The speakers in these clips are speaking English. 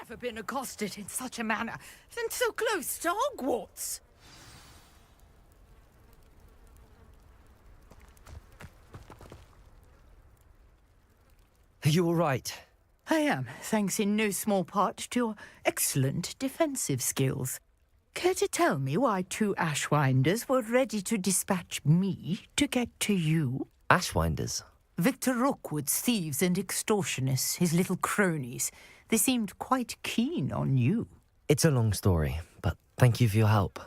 never been accosted in such a manner, and so close to Hogwarts. Are you all right? I am, thanks in no small part to your excellent defensive skills. Care to tell me why 2 Ashwinders were ready to dispatch me to get to you? Ashwinders? Victor Rookwood's thieves and extortionists, his little cronies. They seemed quite keen on you. It's a long story, but thank you for your help.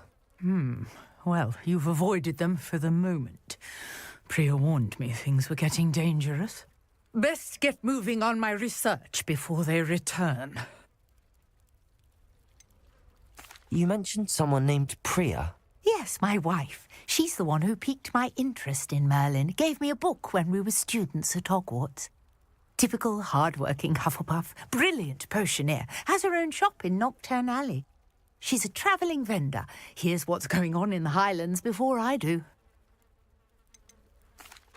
Well, you've avoided them for the moment. Priya warned me things were getting dangerous. Best get moving on my research before they return. You mentioned someone named Priya. Yes, my wife. She's the one who piqued my interest in Merlin. Gave me a book when we were students at Hogwarts. Typical hard-working Hufflepuff, brilliant potioneer, has her own shop in Nocturne Alley. She's a travelling vendor. Hears what's going on in the Highlands before I do.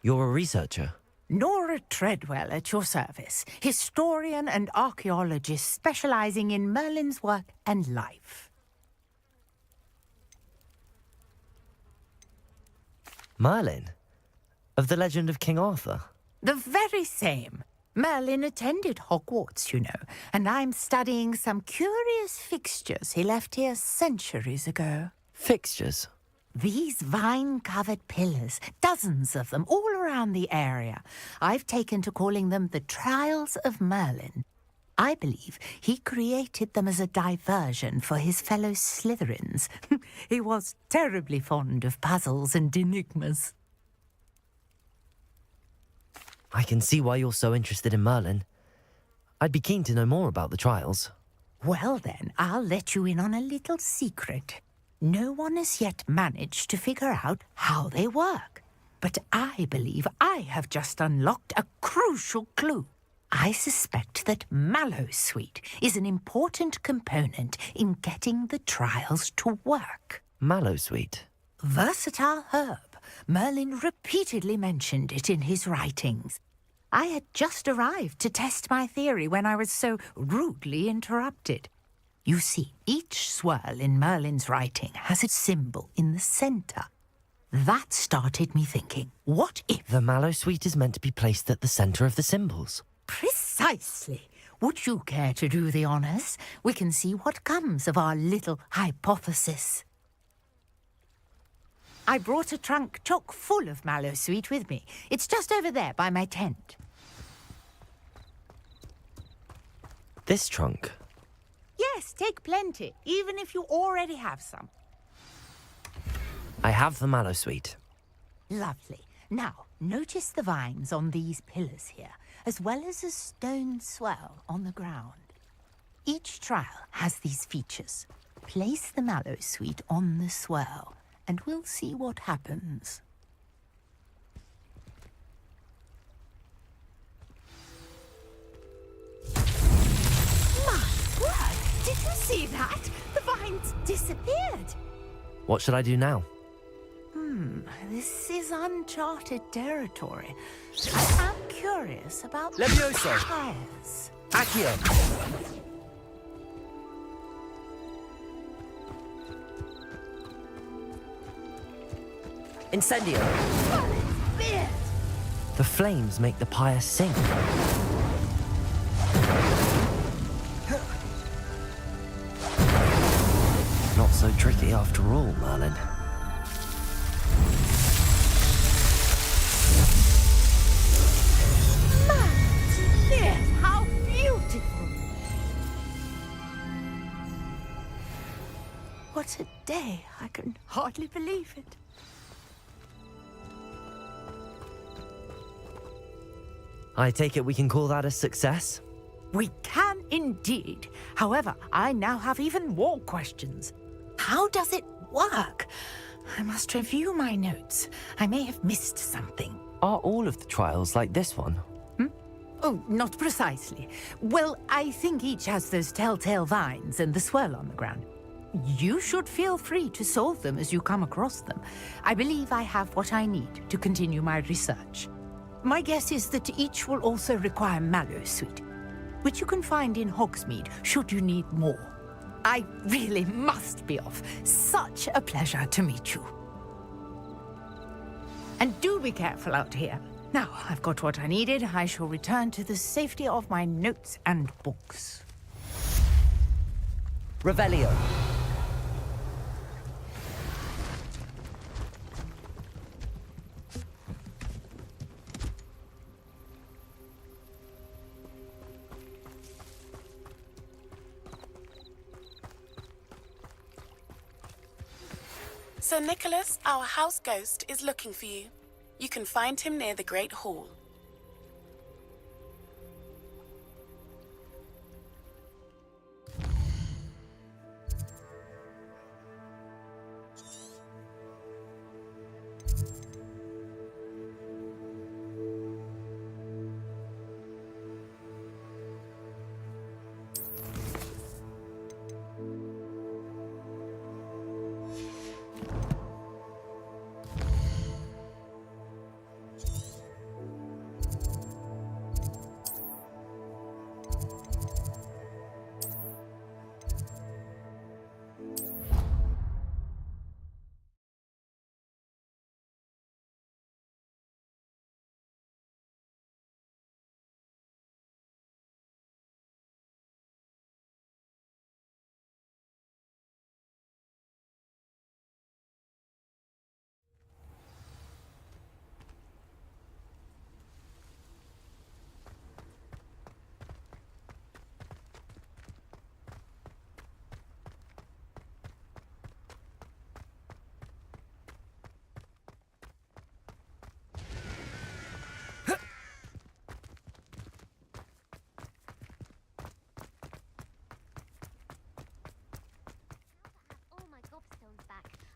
You're a researcher? Nora Treadwell at your service, historian and archaeologist specialising in Merlin's work and life. Merlin? Of the legend of King Arthur? The very same. Merlin attended Hogwarts, you know, and I'm studying some curious fixtures he left here centuries ago. Fixtures? These vine-covered pillars, dozens of them, all around the area. I've taken to calling them the Trials of Merlin. I believe he created them as a diversion for his fellow Slytherins. He was terribly fond of puzzles and enigmas. I can see why you're so interested in Merlin. I'd be keen to know more about the trials. Well then, I'll let you in on a little secret. No one has yet managed to figure out how they work. But I believe I have just unlocked a crucial clue. I suspect that Mallowsweet is an important component in getting the trials to work. Mallowsweet? Versatile herb. Merlin repeatedly mentioned it in his writings. I had just arrived to test my theory when I was so rudely interrupted. You see, each swirl in Merlin's writing has a symbol in the centre. That started me thinking, what if... The Mallowsweet is meant to be placed at the centre of the symbols. Precisely. Would you care to do the honours? We can see what comes of our little hypothesis. I brought a trunk chock full of Mallowsweet with me. It's just over there by my tent. This trunk? Yes, take plenty, even if you already have some. I have the Mallowsweet. Lovely. Now, notice the vines on these pillars here, as well as a stone swell on the ground. Each trial has these features. Place the Mallowsweet on the swell, and we'll see what happens. My word! Did you see that? The vines disappeared. What should I do now? This is uncharted territory. I am curious about Levioso! trials. Accio! Incendio! Merlin's beard! The flames make the pyre sink. Not so tricky after all, Merlin. Merlin's beard! How beautiful! What a day! I can hardly believe it. I take it we can call that a success? We can indeed. However, I now have even more questions. How does it work? I must review my notes. I may have missed something. Are all of the trials like this one? Oh, not precisely. Well, I think each has those telltale vines and the swirl on the ground. You should feel free to solve them as you come across them. I believe I have what I need to continue my research. My guess is that each will also require Mallowsweet. which you can find in Hogsmeade should you need more. I really must be off. Such a pleasure to meet you. And do be careful out here. Now, I've got what I needed. I shall return to the safety of my notes and books. Revelio. Sir Nicholas, our house ghost, is looking for you. You can find him near the Great Hall.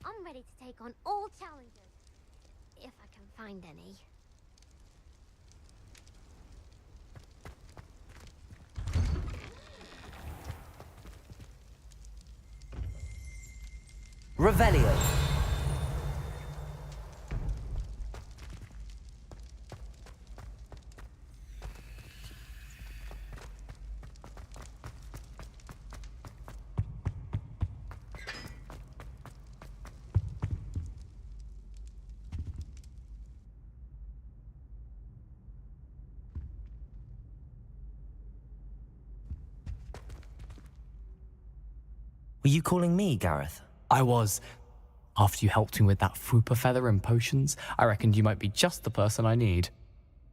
I'm ready to take on all challenges, if I can find any. Revelio. Were you calling me, Gareth? I was. After you helped me with that Fupa feather and potions, I reckoned you might be just the person I need.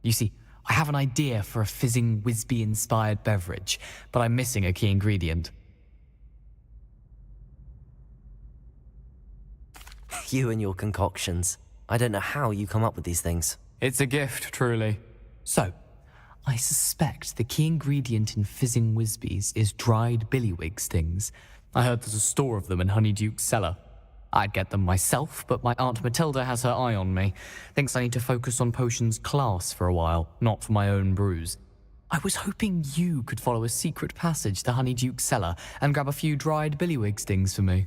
You see, I have an idea for a fizzing Whizbee-inspired beverage, but I'm missing a key ingredient. You and your concoctions. I don't know how you come up with these things. It's a gift, truly. So, I suspect the key ingredient in fizzing Whizbees is dried billywig stings. I heard there's a store of them in Honeyduke's cellar. I'd get them myself, but my Aunt Matilda has her eye on me. Thinks I need to focus on potions class for a while, not for my own brews. I was hoping you could follow a secret passage to Honeyduke's cellar and grab a few dried billywig stings for me.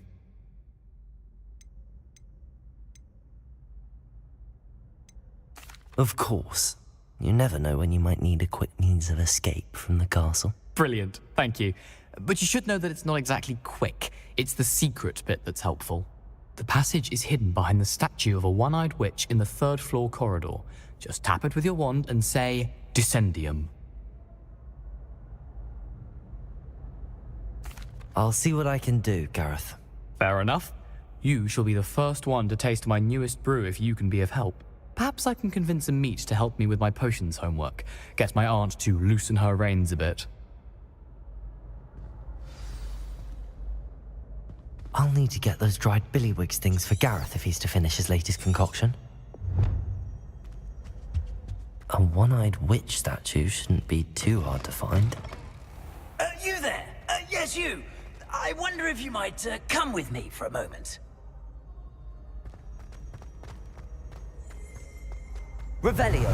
Of course. You never know when you might need a quick means of escape from the castle. Brilliant, thank you. But you should know that it's not exactly quick. It's the secret bit that's helpful. The passage is hidden behind the statue of a one-eyed witch in the third-floor corridor. Just tap it with your wand and say, Descendium. I'll see what I can do, Gareth. Fair enough. You shall be the first one to taste my newest brew if you can be of help. Perhaps I can convince a meat to help me with my potions homework. Get my aunt to loosen her reins a bit. I'll need to get those dried billywig stings for Gareth if he's to finish his latest concoction. A one-eyed witch statue shouldn't be too hard to find. You there? Yes, you. I wonder if you might come with me for a moment. Revelio.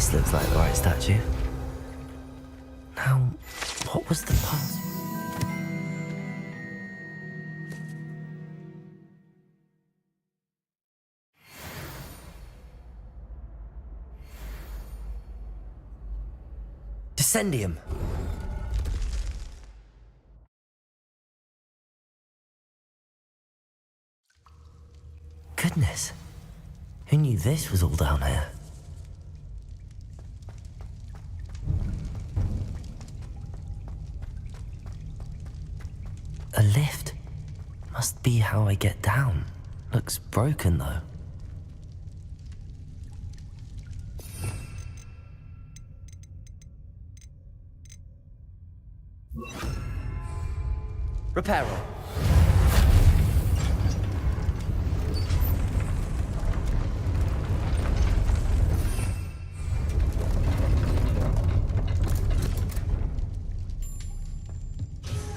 This looks like the right statue. Now, what was the past? Descendium. Goodness, who knew this was all down here? A lift. Must be how I get down. Looks broken though. Reparo.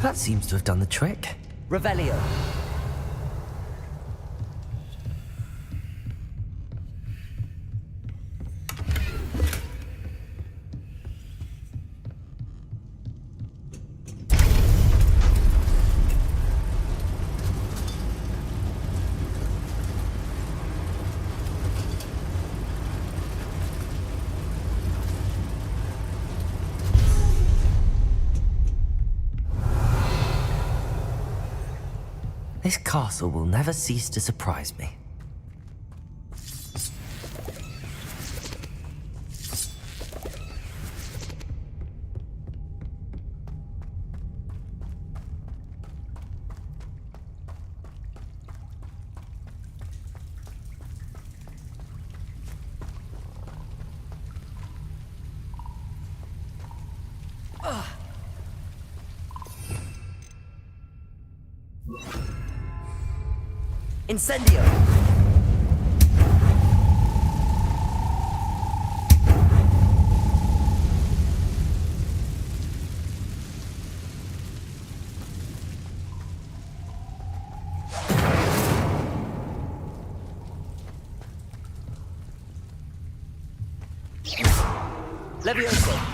That seems to have done the trick. Revelio. This castle will never cease to surprise me. Incendio! Levioso!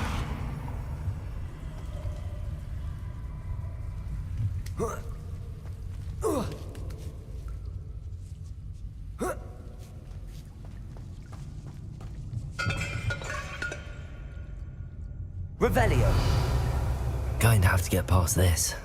Revelio. Going to have to get past this.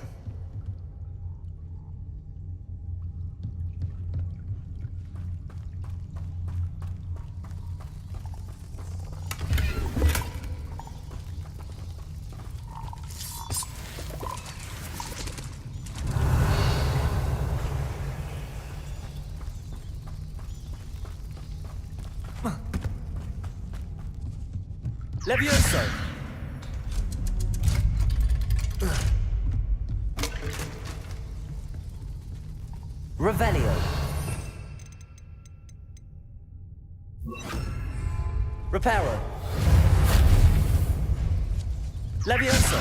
Levioso. Revelio. Reparo. Levioso.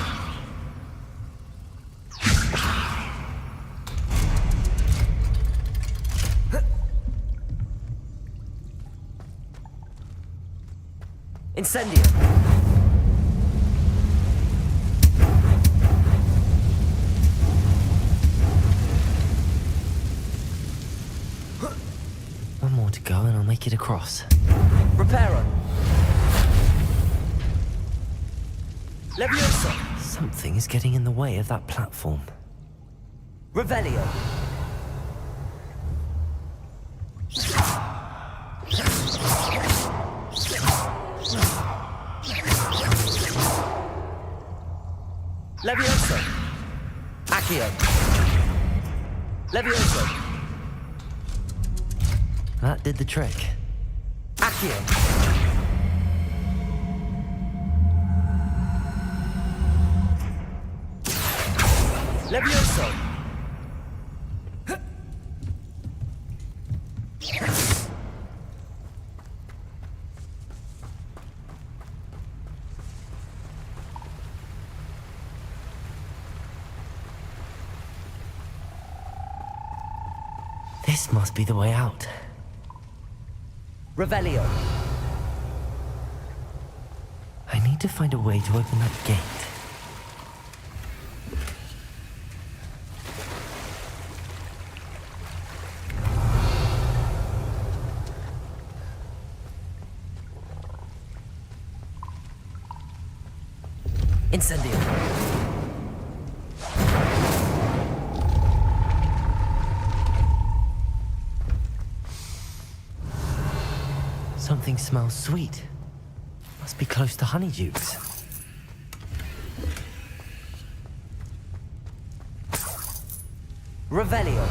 Incendio. One more to go and I'll make it across. Reparo. Levioso. Something is getting in the way of that platform. Revelio. Levioso. Accio. Levioso. That did the trick. Accio. Levioso. This must be the way out. Revelio. need to find a way to open that gate. Incendio! Something smells sweet. Must be close to Honeydukes. Revelio.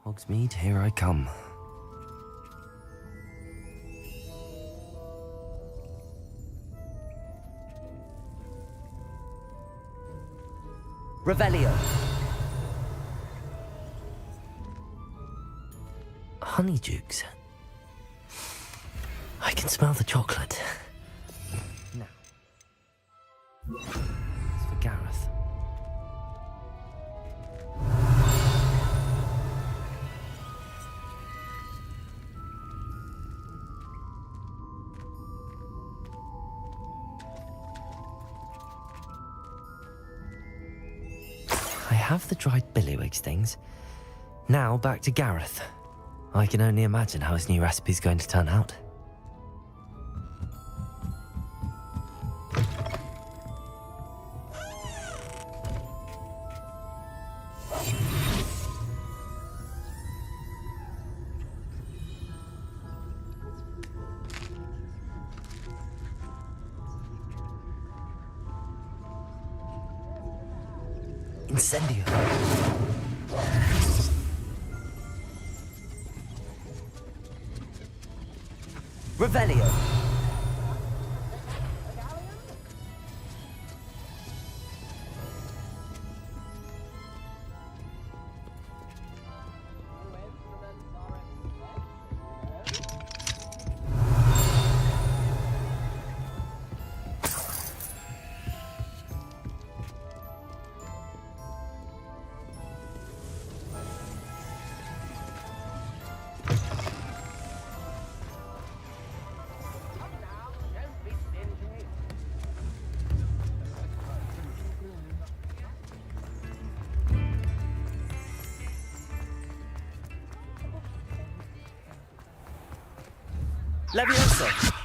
Hogsmeade, here I come. Revelio. Honeydukes. I can smell the chocolate. Now. It's for Gareth. I have the dried billywig stings. Now back to Gareth. I can only imagine how his new recipe's going to turn out. Incendio. Revelio. Levioso.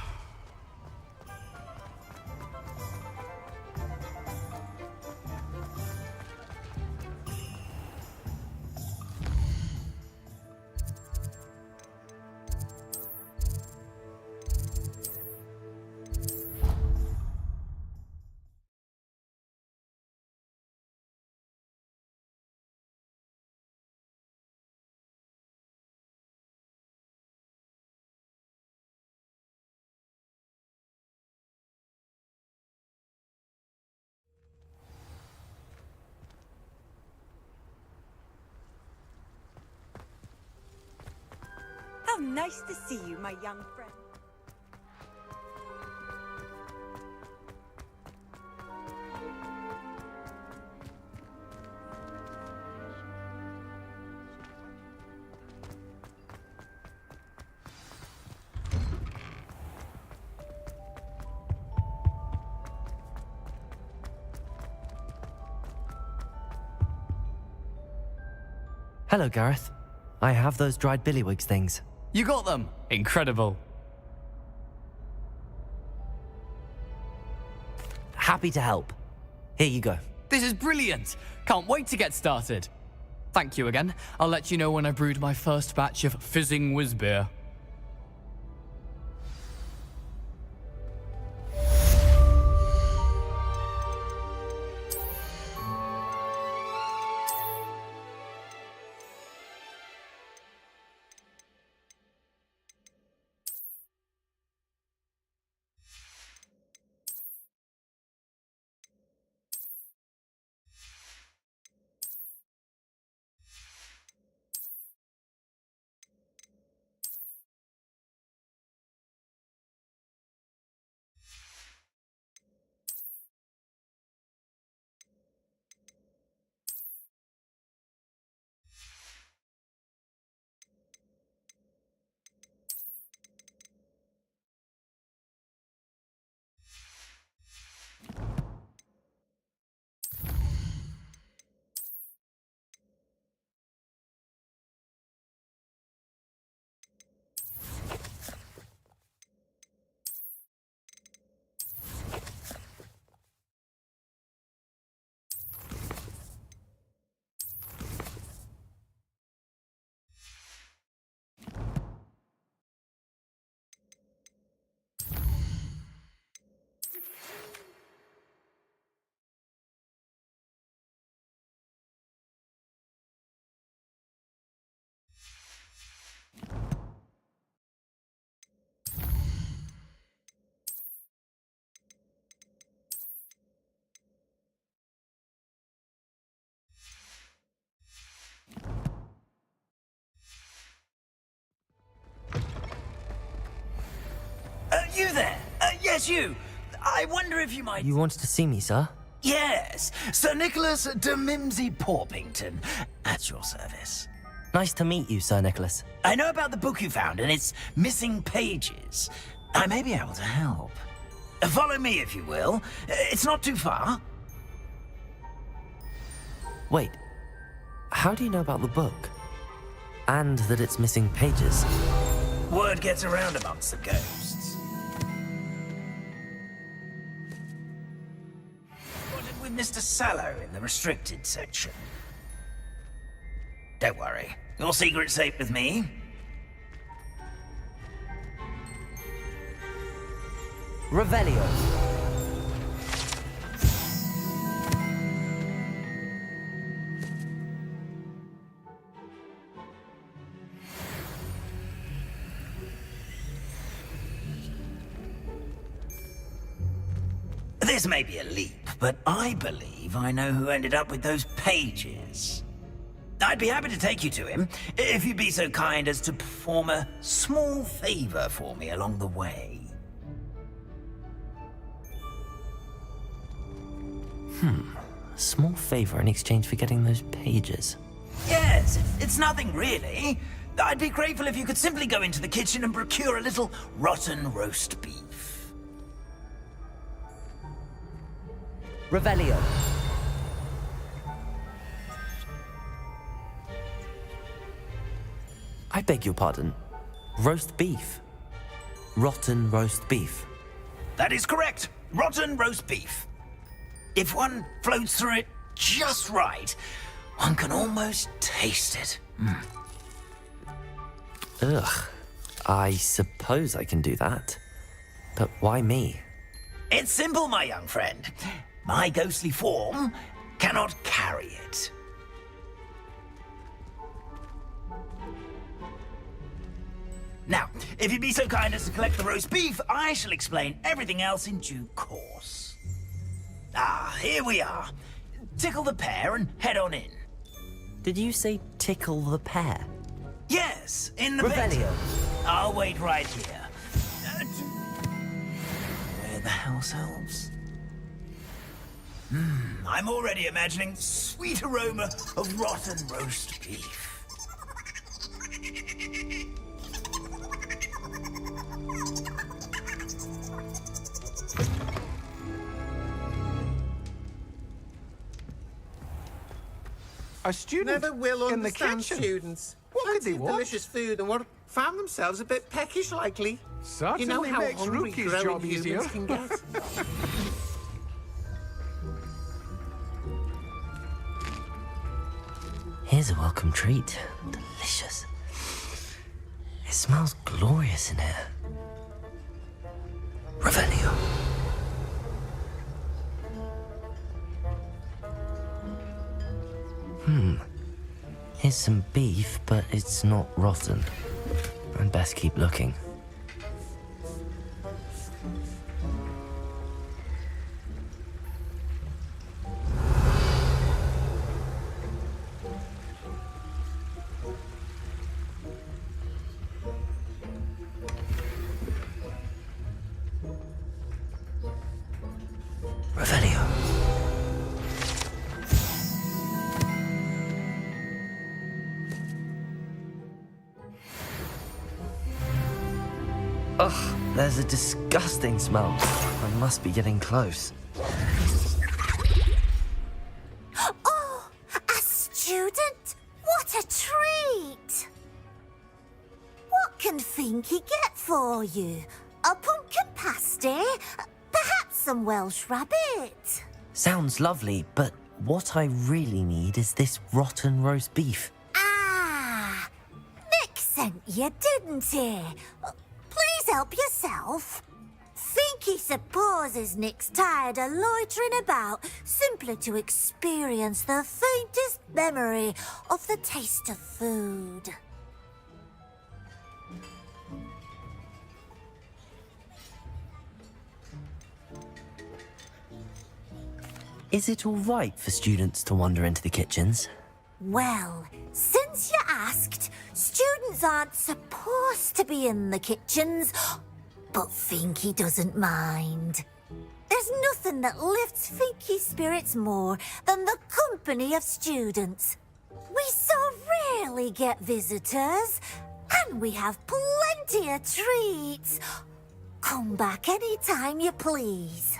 How nice to see you, my young friend. Hello, Gareth. I have those dried billywigs things. You got them! Incredible. Happy to help. Here you go. This is brilliant! Can't wait to get started. Thank you again. I'll let you know when I brewed my first batch of fizzing whiz beer. You there? Yes, you. I wonder if you might... You wanted to see me, sir? Yes, Sir Nicholas de Mimsy Porpington, at your service. Nice to meet you, Sir Nicholas. I know about the book you found and its missing pages. I may be able to help. Follow me, if you will. It's not too far. Wait, how do you know about the book? And that it's missing pages? Word gets around amongst the ghosts. Spotted with Mr. Sallow in the restricted section. Don't worry, your secret's safe with me. Revelio. This may be a leap, but I believe I know who ended up with those pages. I'd be happy to take you to him, if you'd be so kind as to perform a small favor for me along the way. A small favor in exchange for getting those pages. Yes, it's nothing really. I'd be grateful if you could simply go into the kitchen and procure a little rotten roast beef. Revelio. I beg your pardon. Roast beef. Rotten roast beef. That is correct. Rotten roast beef. If one floats through it just right, one can almost taste it. Ugh. I suppose I can do that. But why me? It's simple, my young friend. My ghostly form cannot carry it. Now, if you'd be so kind as to collect the roast beef, I shall explain everything else in due course. Ah, here we are. Tickle the pear and head on in. Did you say tickle the pear? Yes, in the Revelio. bed. I'll wait right here. Where the house elves? I'm already imagining sweet aroma of rotten roast beef. A student Never will in the understand kitchen. students. What could Plenty they of want? delicious food and what found themselves a bit peckish likely. Certainly You know how makes hungry Rookie's growing job humans easier. can get. Here's a welcome treat. Delicious. It smells glorious in here. Revelio. Here's some beef, but it's not rotten. I'd best keep looking. Revelio. Ugh, there's a disgusting smell. I must be getting close. Oh, a student? What a treat! What can Finky get for you? A pumpkin pasty? Perhaps some Welsh rabbit? Sounds lovely, but what I really need is this rotten roast beef. Ah, Nick sent you, didn't he? Please help yourself. Finky supposes Nick's tired of loitering about simply to experience the faintest memory of the taste of food. Is it all right for students to wander into the kitchens? Well, since you asked, students aren't supposed to be in the kitchens. But Finky doesn't mind. There's nothing that lifts Finky's spirits more than the company of students. We so rarely get visitors, and we have plenty of treats. Come back any time you please.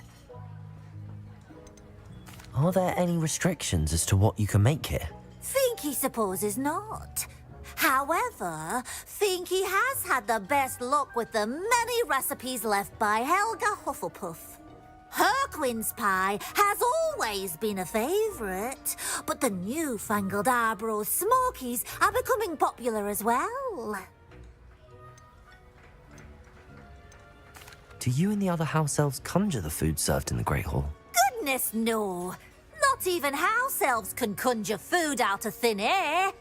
Are there any restrictions as to what you can make here? Finky supposes not. However, Finky has had the best luck with the many recipes left by Helga Hufflepuff. Her quince pie has always been a favourite, but the newfangled Arbroath Smokies are becoming popular as well. Do you and the other house elves conjure the food served in the Great Hall? Goodness, no. Not even house elves can conjure food out of thin air.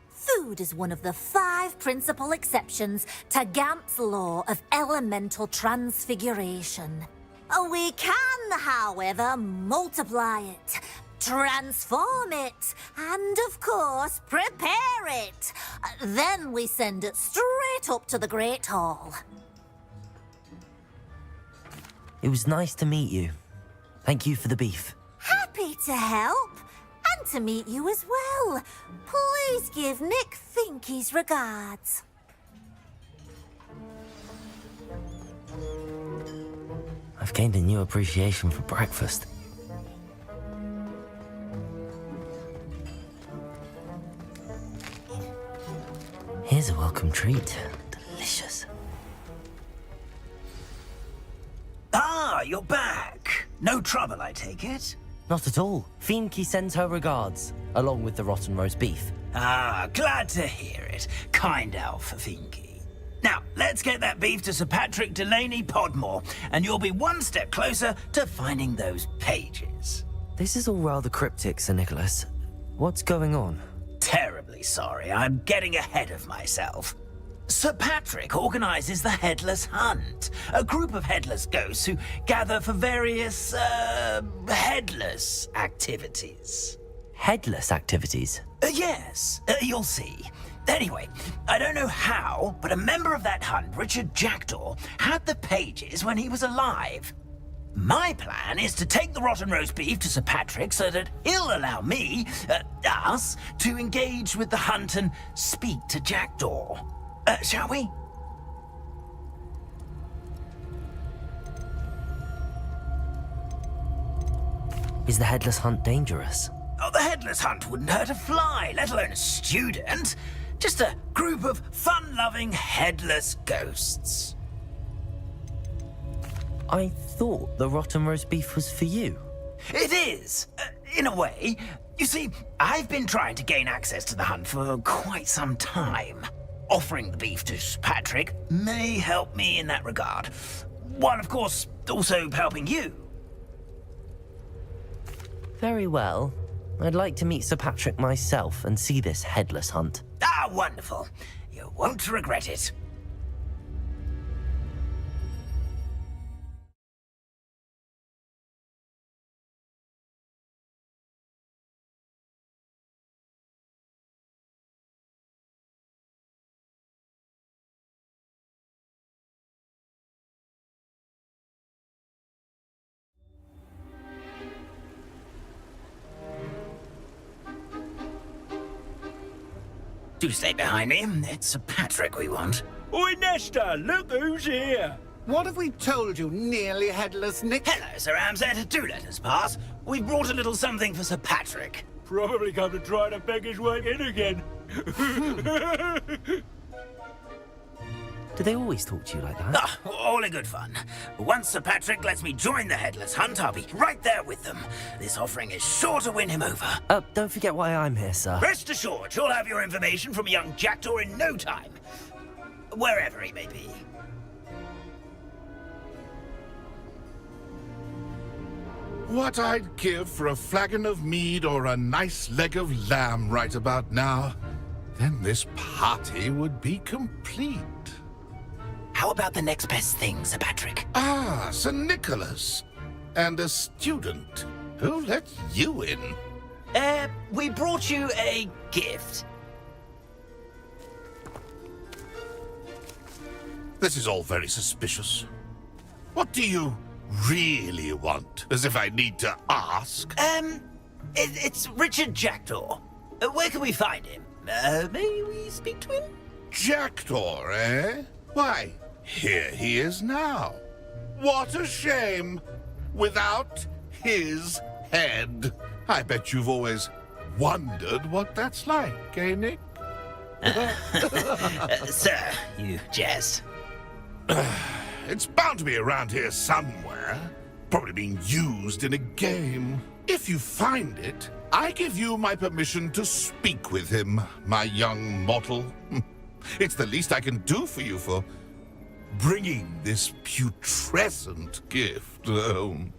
Food is one of the 5 principal exceptions to Gamp's law of elemental transfiguration. We can, however, multiply it, transform it, and, of course, prepare it. Then we send it straight up to the Great Hall. It was nice to meet you. Thank you for the beef. Happy to help, and to meet you as well. Please give Nick Finky's regards. I've gained a new appreciation for breakfast. Here's a welcome treat. Delicious. Ah, you're back. No trouble, I take it? Not at all. Finky sends her regards, along with the rotten roast beef. Ah, glad to hear it. Kind elf, Finky. Now, let's get that beef to Sir Patrick Delaney Podmore, and you'll be one step closer to finding those pages. This is all rather cryptic, Sir Nicholas. What's going on? Terribly sorry, I'm getting ahead of myself. Sir Patrick organises the Headless Hunt, a group of headless ghosts who gather for various, headless activities. Headless activities? Yes, you'll see. Anyway, I don't know how, but a member of that hunt, Richard Jackdaw, had the pages when he was alive. My plan is to take the rotten roast beef to Sir Patrick so that he'll allow me, us, to engage with the hunt and speak to Jackdaw. Shall we? Is the Headless Hunt dangerous? Oh, the Headless Hunt wouldn't hurt a fly, let alone a student. Just a group of fun-loving headless ghosts. I thought the rotten roast beef was for you. It is, in a way. You see, I've been trying to gain access to the hunt for quite some time. Offering the beef to Patrick may help me in that regard. While, of course, also helping you. Very well. I'd like to meet Sir Patrick myself and see this Headless Hunt. Ah, wonderful. You won't regret it. Do stay behind me. It's Sir Patrick we want. Oi, Nesta, look who's here. What have we told you, nearly headless Nick? Hello, Sir Ramsett. Do let us pass. We've brought a little something for Sir Patrick. Probably come to try to beg his way in again. Do they always talk to you like that? Ah, all in good fun. Once Sir Patrick lets me join the Headless Hunt, I'll be right there with them. This offering is sure to win him over. Don't forget why I'm here, sir. Rest assured, you'll have your information from young Jackdaw in no time. Wherever he may be. What I'd give for a flagon of mead or a nice leg of lamb right about now. Then this party would be complete. How about the next best thing, Sir Patrick? Ah, Sir Nicholas. And a student. Who let you in? We brought you a gift. This is all very suspicious. What do you really want? As if I need to ask. It's Richard Jackdaw. Where can we find him? May we speak to him? Jackdaw, eh? Why, here he is now. What a shame. Without his head. I bet you've always wondered what that's like, eh, Nick? Sir, you jest. It's bound to be around here somewhere. Probably being used in a game. If you find it, I give you my permission to speak with him, my young mortal. It's the least I can do for you for bringing this putrescent gift home.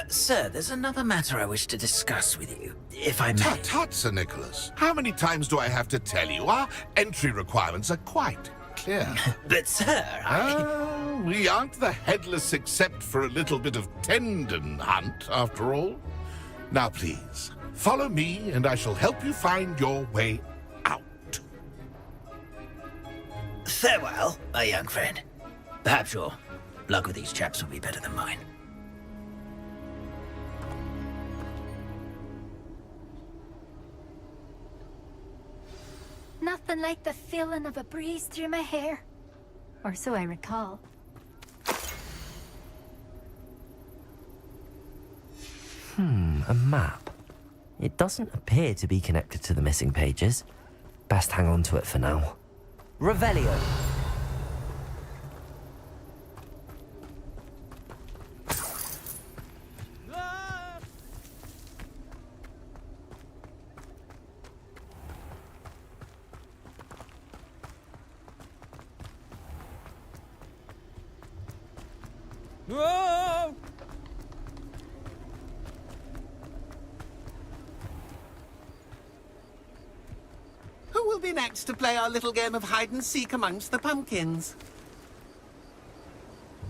Sir, there's another matter I wish to discuss with you, if I may. Tut, tut, Sir Nicholas. How many times do I have to tell you? Our entry requirements are quite clear. But, sir, we aren't the headless except for a little bit of tendon hunt, after all. Now, please, follow me, and I shall help you find your way out. Farewell, my young friend. Perhaps your luck with these chaps will be better than mine. Nothing like the feeling of a breeze through my hair. Or so I recall. A map. It doesn't appear to be connected to the missing pages. Best hang on to it for now. Revelio. Whoa! Who will be next to play our little game of hide-and-seek amongst the pumpkins?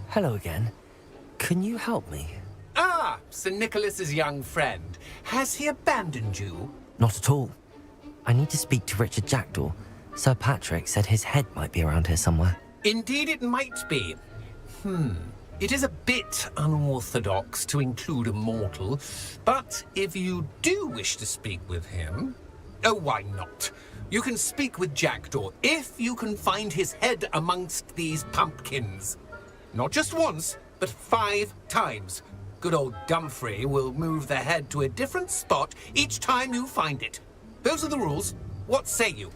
Hello again. Can you help me? Ah, Sir Nicholas's young friend. Has he abandoned you? Not at all. I need to speak to Richard Jackdaw. Sir Patrick said his head might be around here somewhere. Indeed it might be. It is a bit unorthodox to include a mortal, but if you do wish to speak with him... Oh, why not? You can speak with Jackdaw if you can find his head amongst these pumpkins. Not just once, but 5 times. Good old Dumfrey will move the head to a different spot each time you find it. Those are the rules. What say you?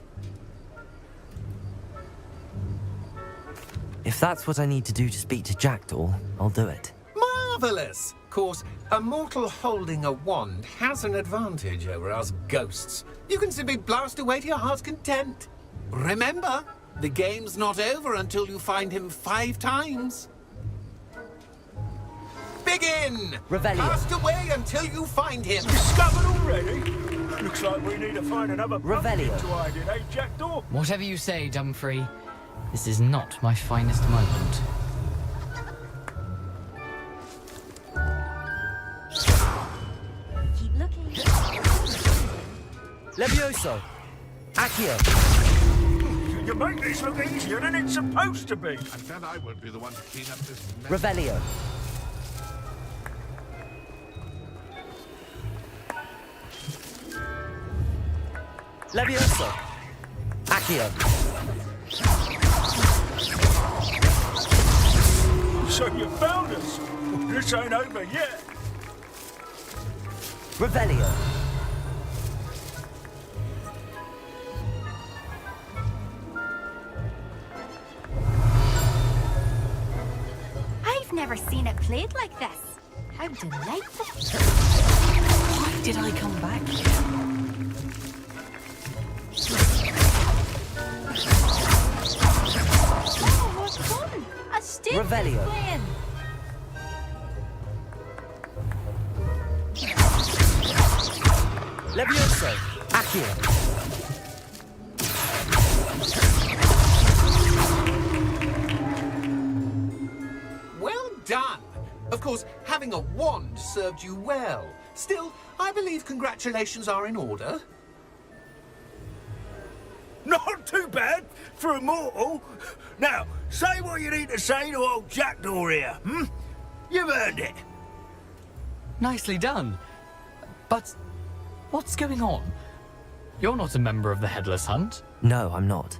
If that's what I need to do to speak to Jackdaw, I'll do it. Marvellous! Of course, a mortal holding a wand has an advantage over us ghosts. You can simply blast away to your heart's content. Remember, the game's not over until you find him 5 times. Begin! Revelio. Blast away until you find him. Discovered already? Looks like we need to find another pumpkin Revelio. to hide in, eh, Jackdaw? Whatever you say, Dumfrey. This is not my finest moment. Keep looking. Levioso. Accio. You make this look easier than it's supposed to be. And then I won't be the one to clean up this mess. Revelio. Levioso. Accio. So you found us. This ain't over yet. Revelio. I've never seen it played like this. How delightful. Why did I come back here? Oh, what fun! A stick Revelio. playing. Levioso. Accio. Well done! Of course, having a wand served you well. Still, I believe congratulations are in order. Not too bad for a mortal. Now, say what you need to say to old Jackdaw here, hmm? You've earned it. Nicely done. But what's going on? You're not a member of the Headless Hunt. No, I'm not.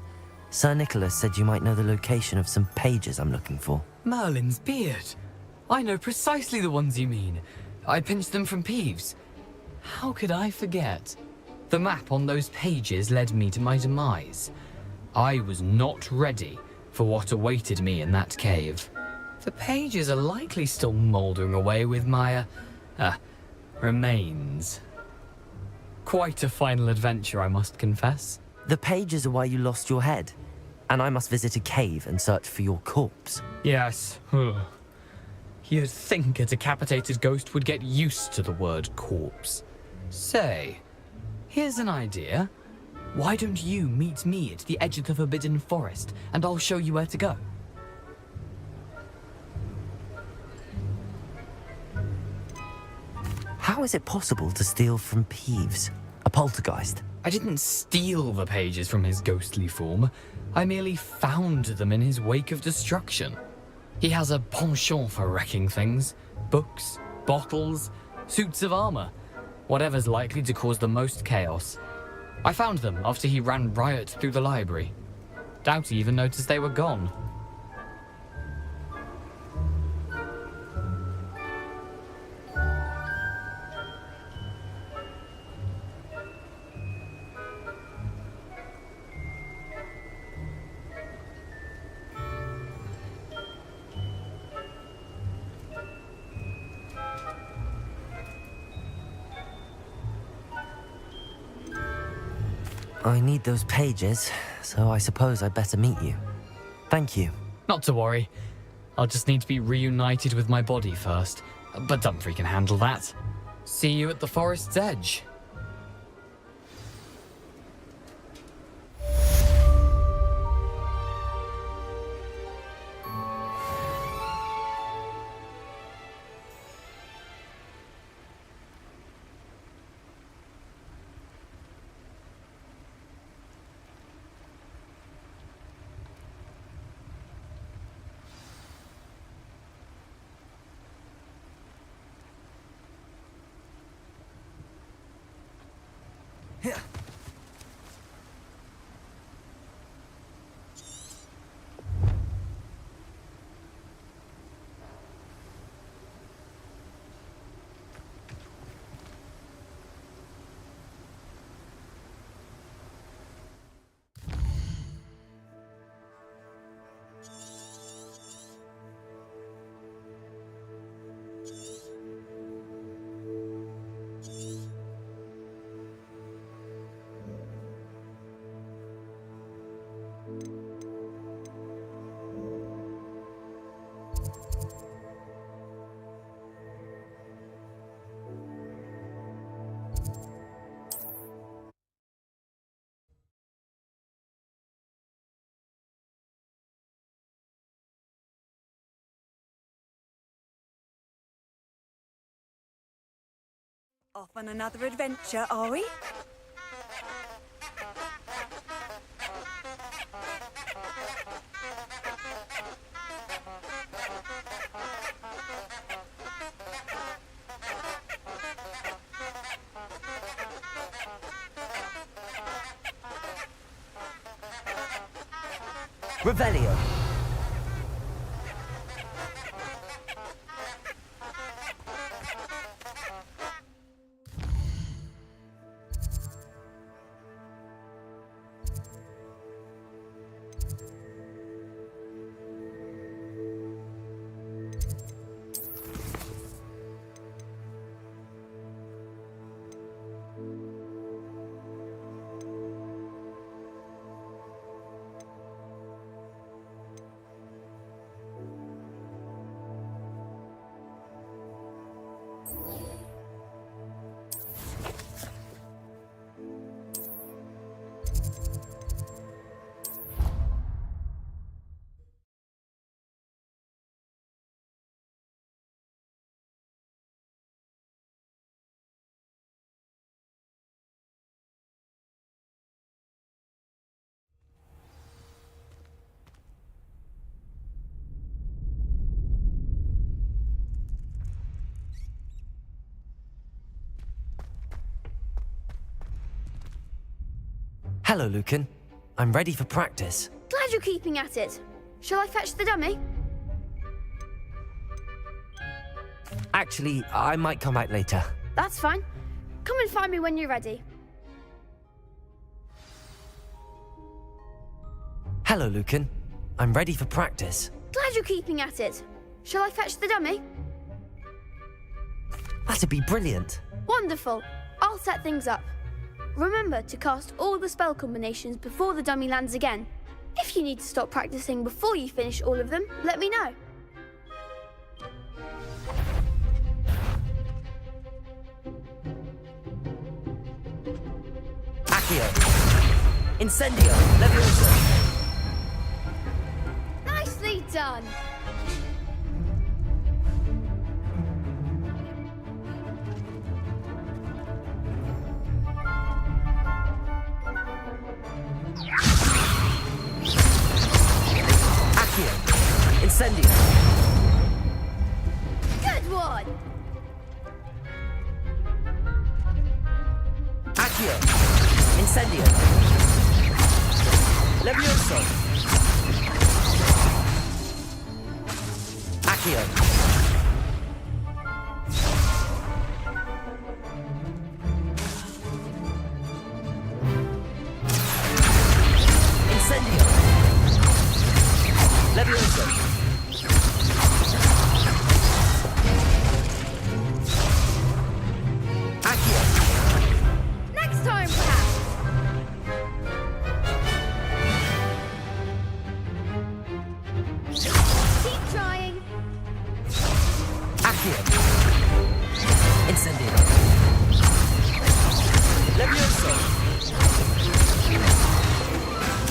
Sir Nicholas said you might know the location of some pages I'm looking for. Merlin's beard. I know precisely the ones you mean. I pinched them from Peeves. How could I forget? The map on those pages led me to my demise. I was not ready for what awaited me in that cave. The pages are likely still mouldering away with my, remains. Quite a final adventure, I must confess. The pages are why you lost your head, and I must visit a cave and search for your corpse. Yes. You'd think a decapitated ghost would get used to the word corpse. Say, here's an idea. Why don't you meet me at the edge of the Forbidden Forest, and I'll show you where to go? How is it possible to steal from Peeves, a poltergeist? I didn't steal the pages from his ghostly form. I merely found them in his wake of destruction. He has a penchant for wrecking things. Books, bottles, suits of armor. Whatever's likely to cause the most chaos. I found them after he ran riot through the library. Doubt he even noticed they were gone. I need those pages, so I suppose I'd better meet you. Thank you. Not to worry. I'll just need to be reunited with my body first. But Dumfries can handle that. See you at the forest's edge. Off on another adventure, are we? Revelio. Hello, Lucan. I'm ready for practice. Glad you're keeping at it. Shall I fetch the dummy? Actually, I might come back later. That's fine. Come and find me when you're ready. Hello, Lucan. I'm ready for practice. Glad you're keeping at it. Shall I fetch the dummy? That'd be brilliant. Wonderful. I'll set things up. Remember to cast all the spell combinations before the dummy lands again. If you need to stop practicing before you finish all of them, let me know. Accio. Incendio. Leviosa. Nicely done. Incendio. Good one. Accio. Incendio. Levioso. Accio. Incendio. Levioso. Next time, perhaps. Keep trying. Accio. Incendio. Levioso.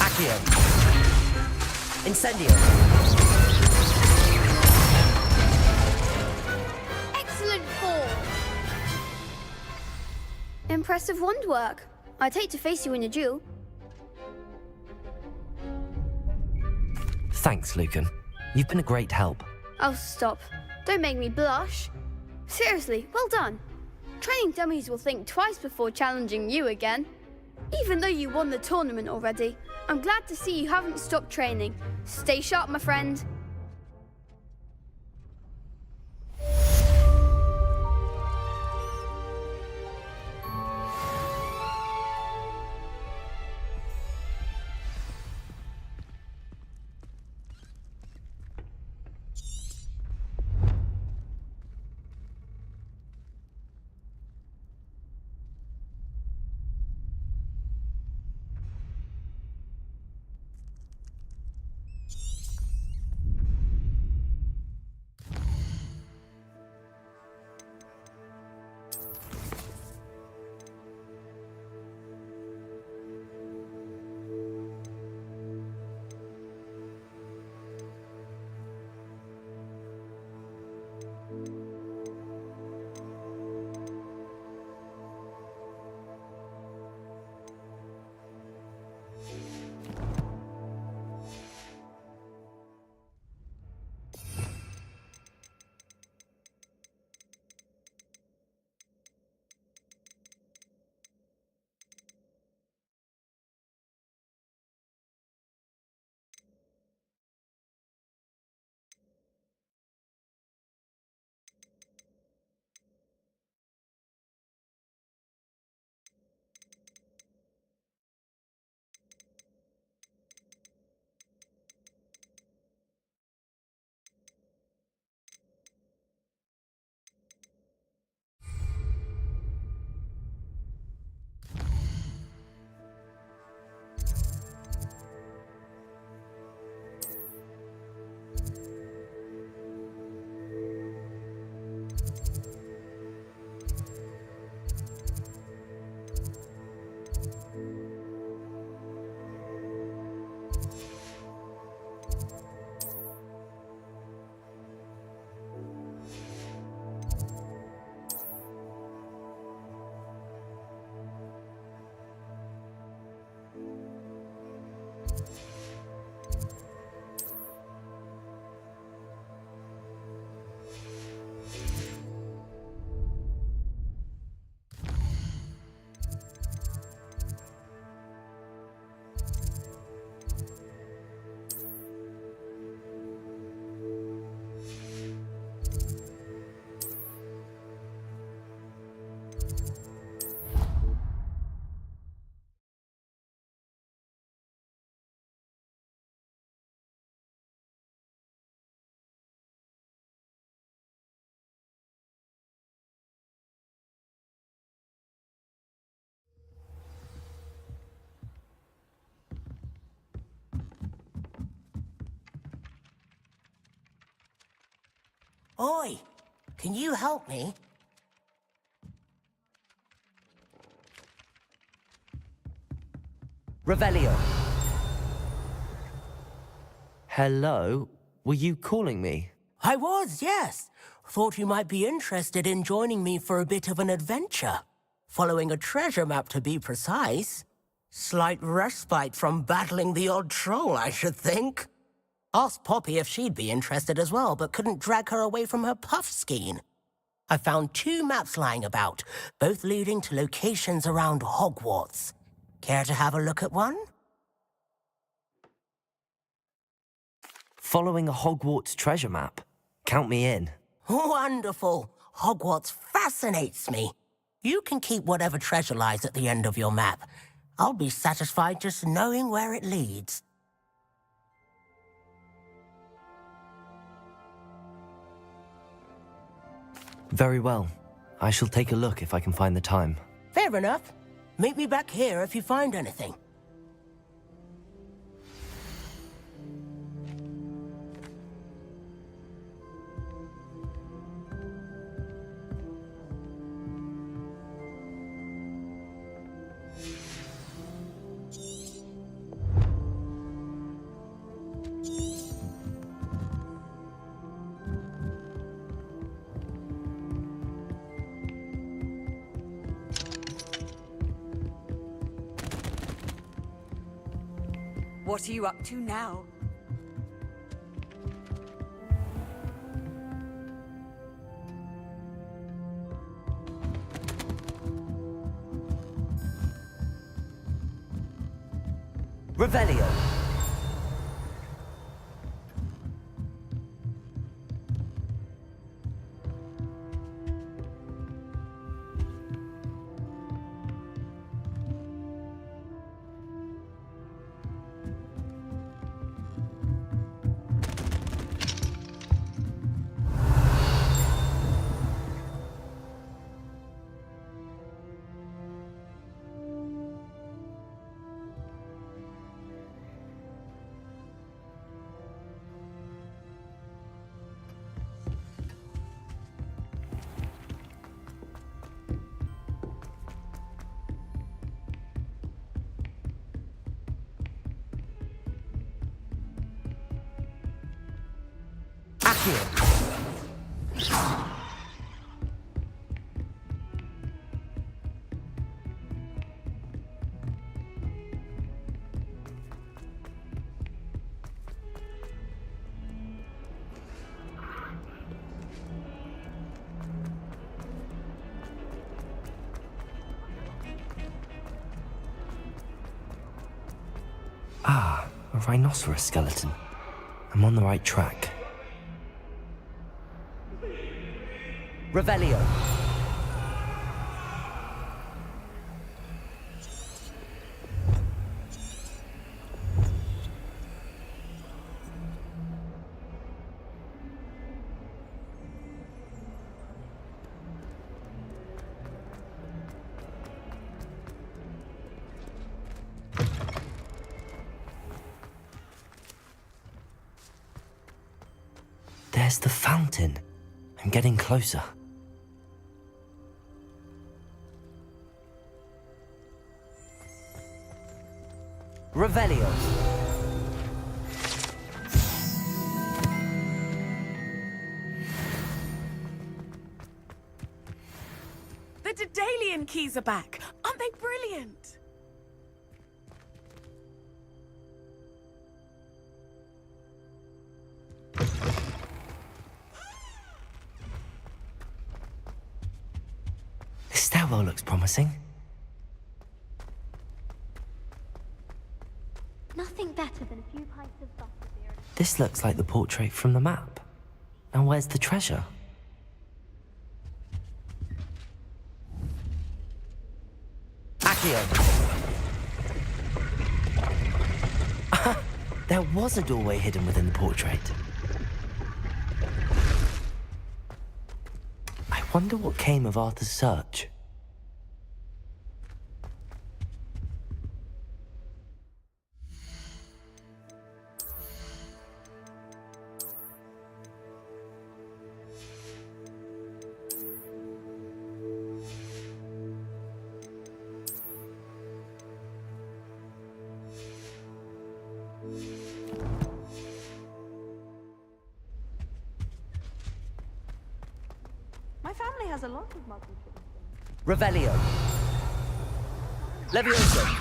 Accio. Incendio. Excellent form. Impressive wand work. I'd hate to face you in a duel. Thanks, Lucan. You've been a great help. Oh, stop. Don't make me blush. Seriously, well done. Training dummies will think twice before challenging you again. Even though you won the tournament already, I'm glad to see you haven't stopped training. Stay sharp, my friend. Oi, can you help me? Revelio. Hello? Were you calling me? I was, yes. Thought you might be interested in joining me for a bit of an adventure. Following a treasure map, to be precise. Slight respite from battling the odd troll, I should think. Asked Poppy if she'd be interested as well, but couldn't drag her away from her puff skein. I found 2 maps lying about, both leading to locations around Hogwarts. Care to have a look at one? Following a Hogwarts treasure map? Count me in. Wonderful. Hogwarts fascinates me. You can keep whatever treasure lies at the end of your map. I'll be satisfied just knowing where it leads. Very well. I shall take a look if I can find the time. Fair enough. Meet me back here if you find anything. What are you up to now? Revelio. Ah, a rhinoceros skeleton. I'm on the right track. Revelio. There's the fountain. I'm getting closer. Revelio. The Daedalian keys are back. Aren't they brilliant? This stairwell looks promising. Nothing better than a few pints of butterbeer. This looks like the portrait from the map. Now where's the treasure? Accio! There was a doorway hidden within the portrait. I wonder what came of Arthur's search. family has a lot of muggle things. Revelio. Levioso.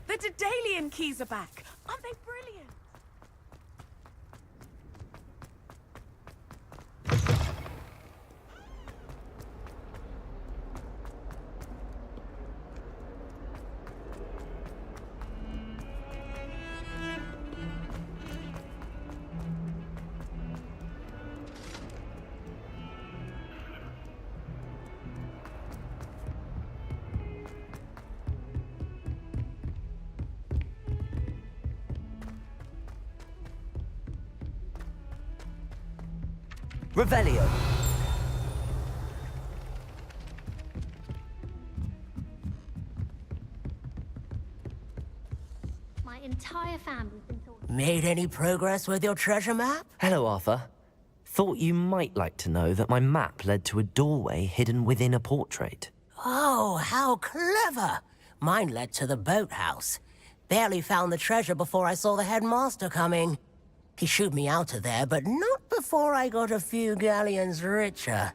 The Daedalian keys are back. Aren't they brilliant? Revelio. My entire family's been talking. Made any progress with your treasure map? Hello, Arthur. Thought you might like to know that my map led to a doorway hidden within a portrait. Oh, how clever! Mine led to the boathouse. Barely found the treasure before I saw the headmaster coming. He shooed me out of there, but not before I got a few galleons richer.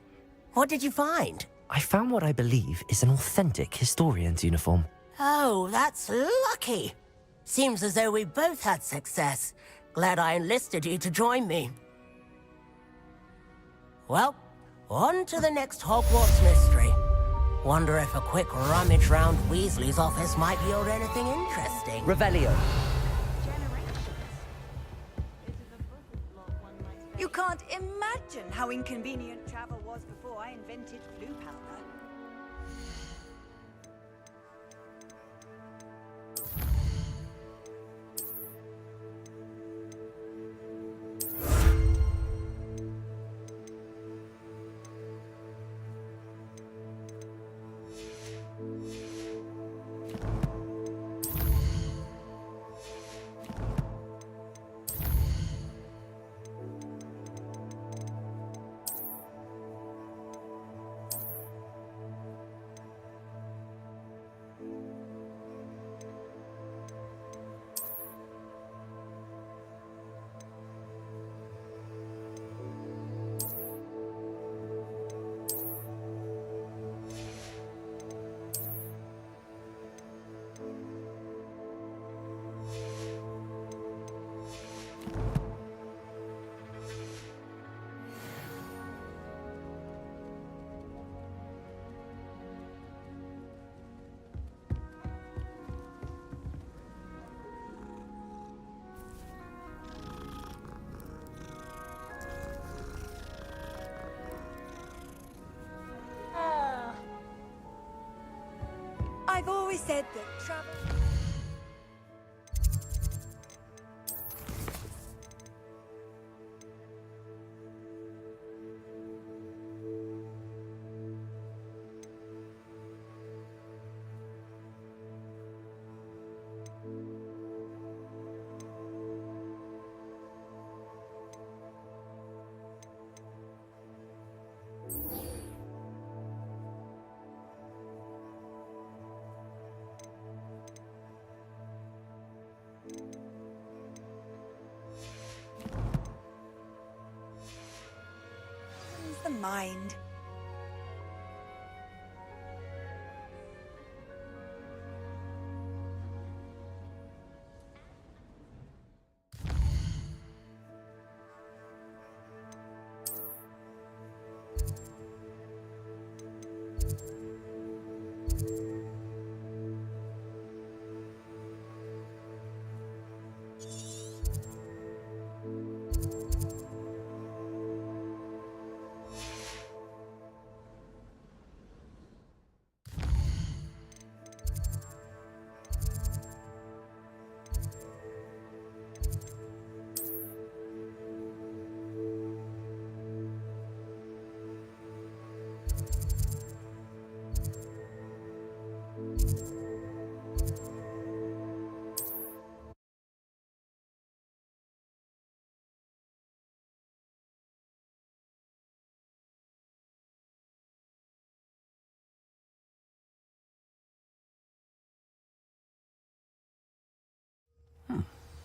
What did you find? I found what I believe is an authentic historian's uniform. Oh, that's lucky. Seems as though we both had success. Glad I enlisted you to join me. Well, on to the next Hogwarts mystery. Wonder if a quick rummage round Weasley's office might yield anything interesting. Revelio. You can't imagine how inconvenient travel was before I invented blue powder. I've always said that travel... the mind.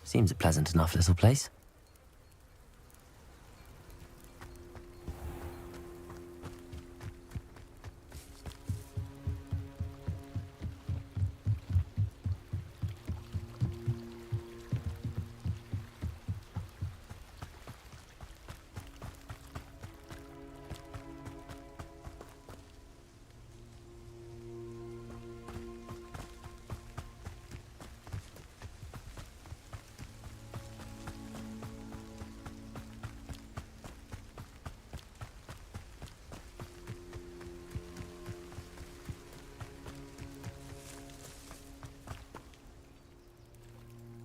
Seems a pleasant enough little place.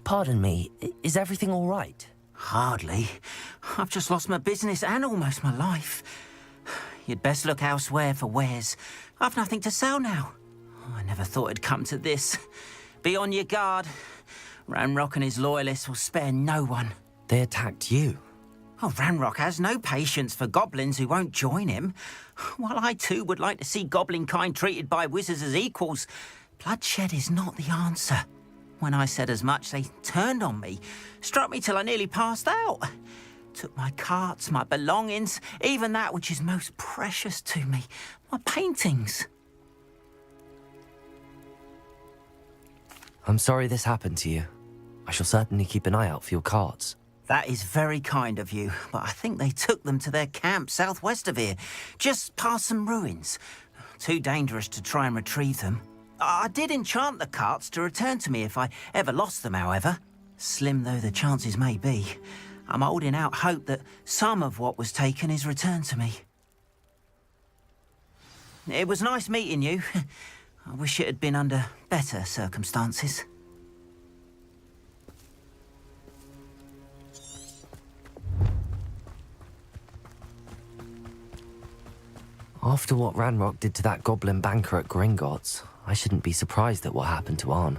Pardon me, is everything all right? Hardly. I've just lost my business and almost my life. You'd best look elsewhere for wares. I've nothing to sell now. I never thought it'd come to this. Be on your guard. Ranrock and his loyalists will spare no one. They attacked you? Oh, Ranrock has no patience for goblins who won't join him. While I too would like to see goblin kind treated by wizards as equals, bloodshed is not the answer. When I said as much, they turned on me, struck me till I nearly passed out. Took my carts, my belongings, even that which is most precious to me, my paintings. I'm sorry this happened to you. I shall certainly keep an eye out for your carts. That is very kind of you, but I think they took them to their camp southwest of here, just past some ruins. Too dangerous to try and retrieve them. I did enchant the carts to return to me if I ever lost them, however. Slim though the chances may be, I'm holding out hope that some of what was taken is returned to me. It was nice meeting you. I wish it had been under better circumstances. After what Ranrock did to that goblin banker at Gringotts, I shouldn't be surprised at what happened to Arn.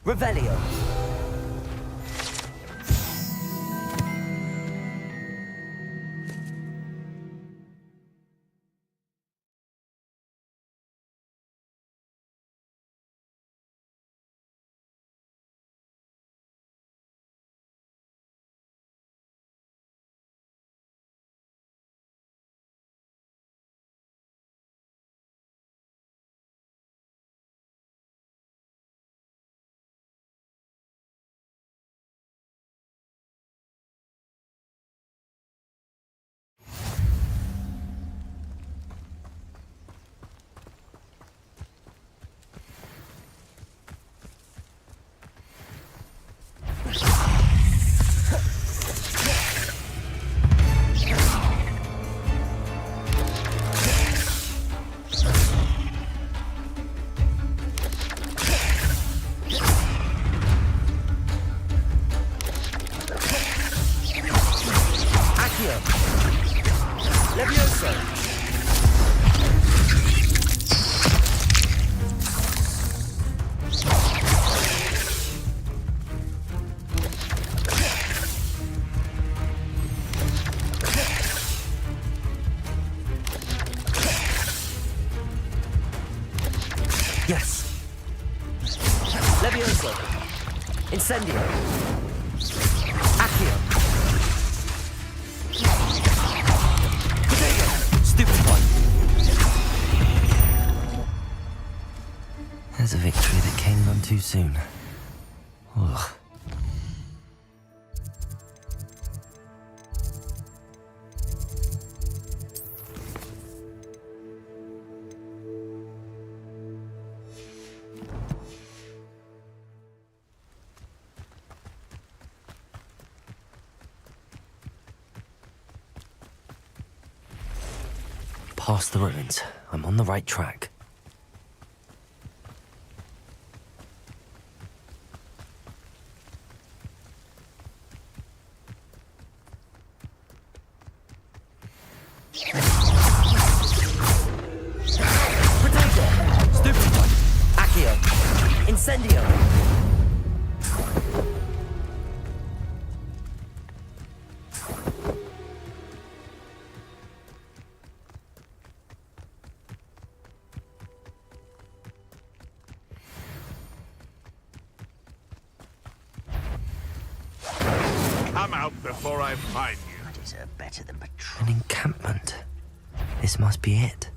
Revelio. Yes. Levioso. Incendio. Accio. Stupid one. There's a victory that came none too soon. Ugh. Past the ruins. I'm on the right track. Incendio! Come out before I find you. I deserve better than patrol. An encampment. This must be it.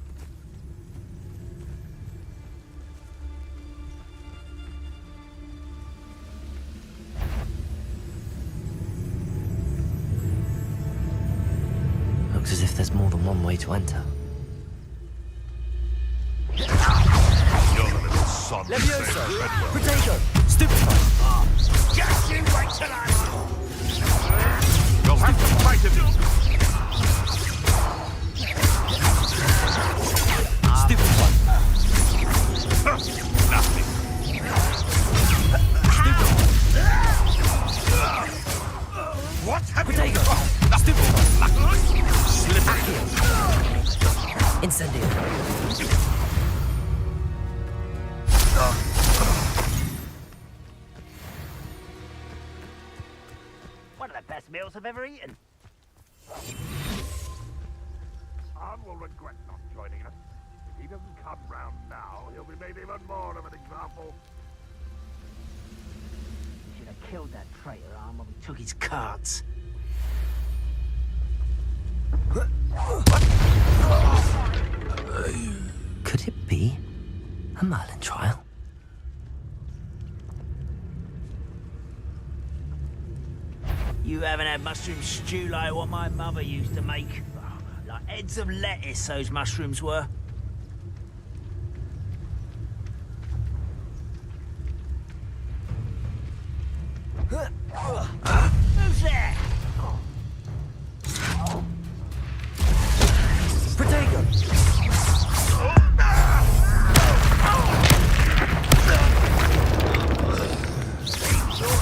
Looks as if there's more than one way to enter. You're a little son. Levioso! Protego! Stupefy! Just you wait till I... You'll have to fight him. Stupefy! Nothing. What have Protego! you... Stupefy! Slippery. Incendio! One of the best meals I've ever eaten. Son will regret not joining us. If he doesn't come round now, he'll be made even more of an example. Should have killed that traitor arm when we took his cards. Could it be a Merlin trial? You haven't had mushroom stew like what my mother used to make. Like heads of lettuce, those mushrooms were. Who's there? Protego!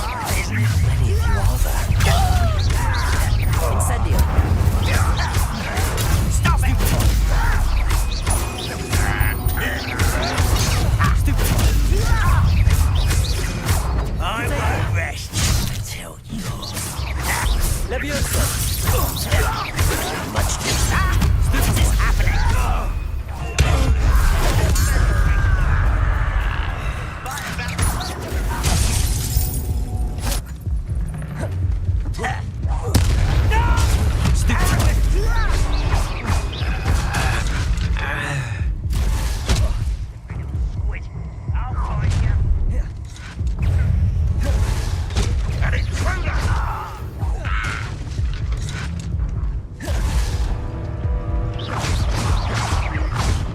How many of you are there? Incendio! Stop it! I won't rest until you're... Levioso! Much too fast. What is happening?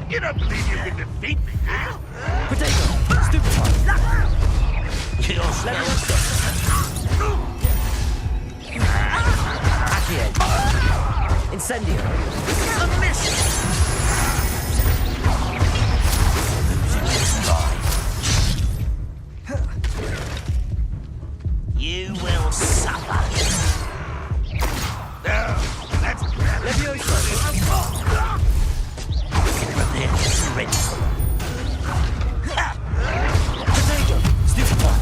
You don't believe you can defeat me, do you? Protego! Stupefy! Levioso! Accio! Incendio! A miss! You will suffer. Levioso! Prepare to surrender. Protego! Stupefy!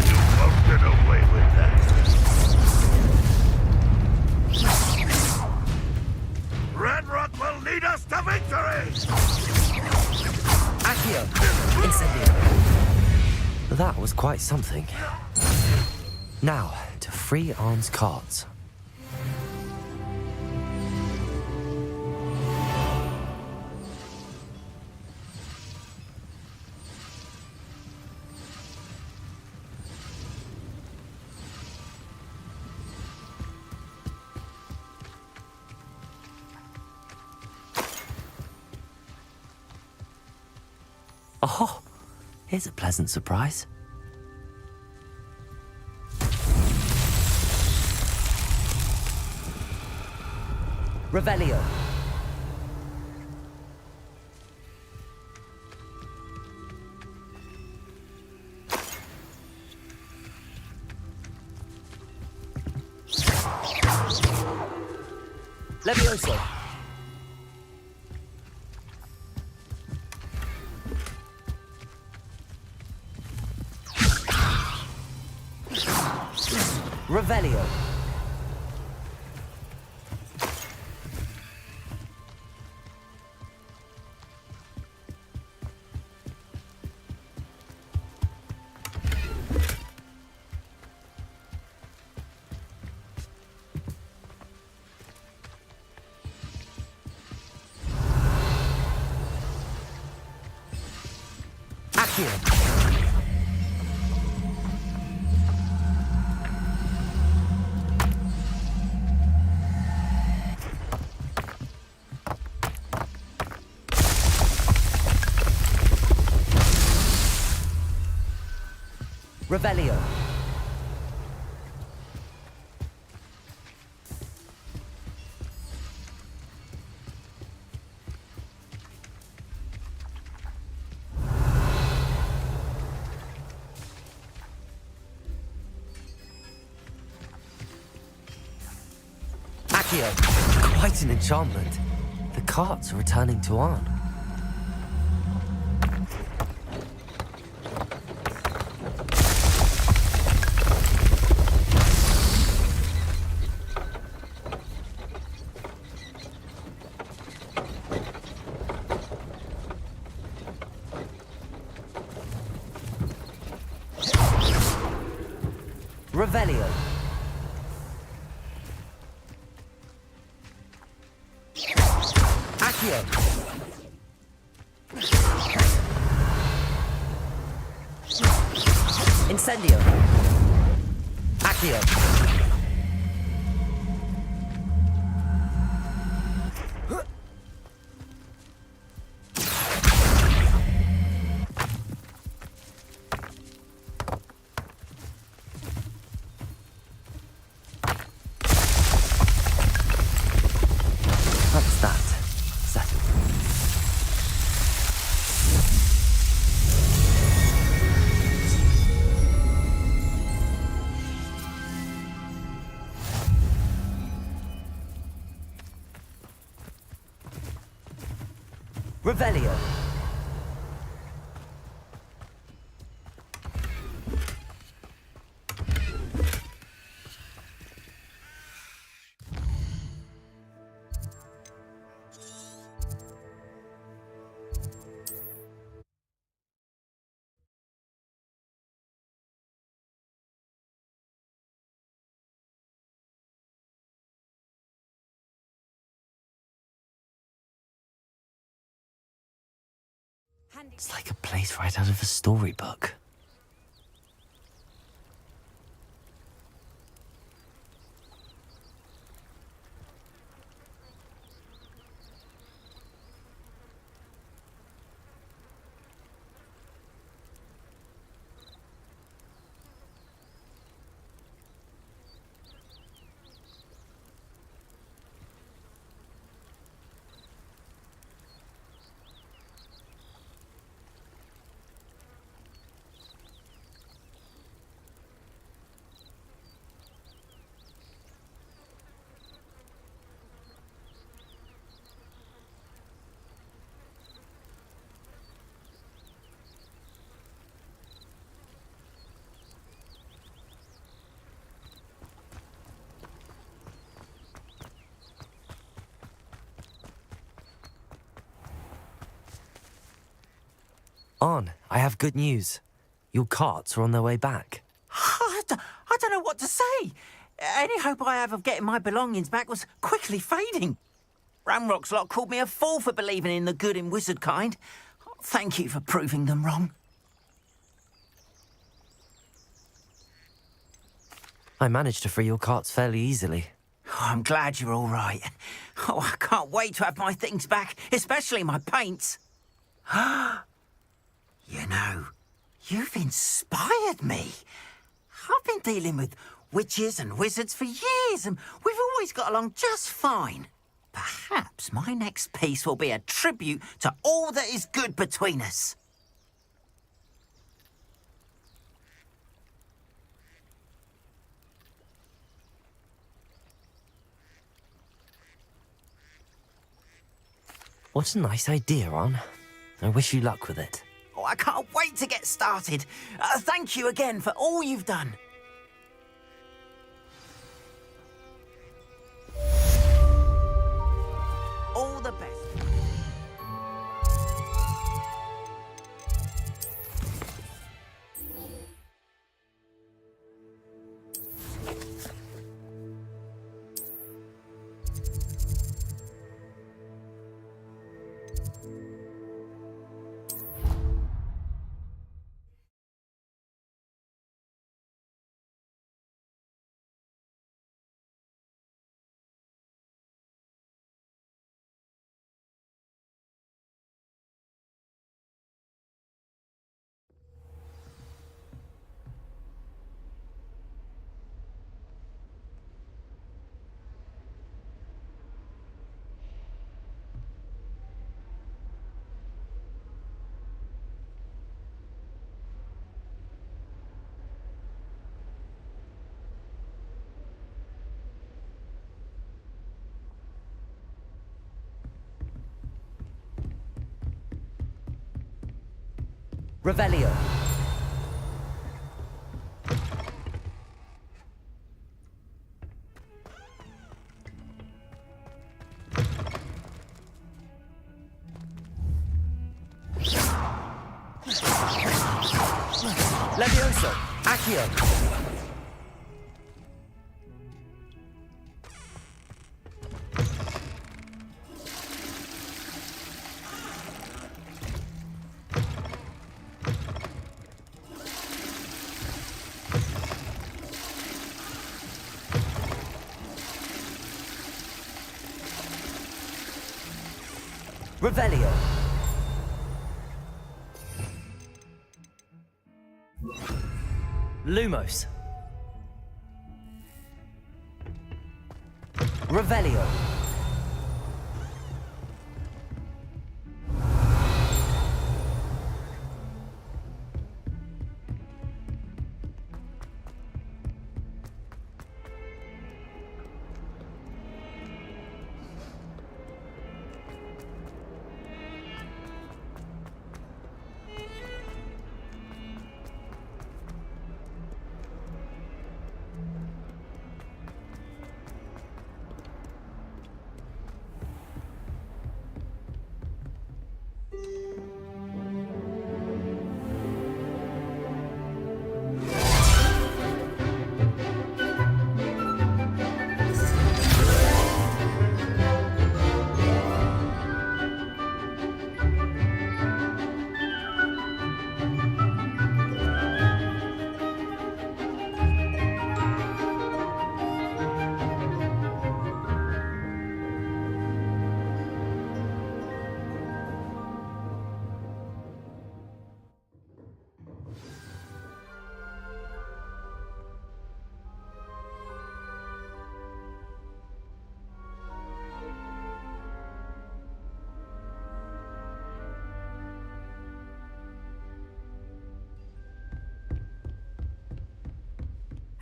You won't get away with that. Red Rock will lead us to victory! Accio! Incendio! That was quite something. Now, to free Arn's cards. Oh, here's a pleasant surprise. Revelio. Levioso. Accio. Revelio. Accio. Quite an enchantment. The carts are returning to Arn. Revelio. Accio. Incendio. Accio. That's that. Settled. Revelio. It's like a place right out of a storybook. Arn, I have good news. Your carts are on their way back. I don't know what to say. Any hope I have of getting my belongings back was quickly fading. Ramrock's lot called me a fool for believing in the good in wizard kind. Thank you for proving them wrong. I managed to free your carts fairly easily. Oh, I'm glad you're all right. Oh, I can't wait to have my things back, especially my paints. You know, you've inspired me. I've been dealing with witches and wizards for years, and we've always got along just fine. Perhaps my next piece will be a tribute to all that is good between us. What a nice idea, Arn. I wish you luck with it. Oh, I can't wait to get started. Thank you again for all you've done. All the best. Revelio. Levioso. Accio. Revelio. Lumos. Revelio.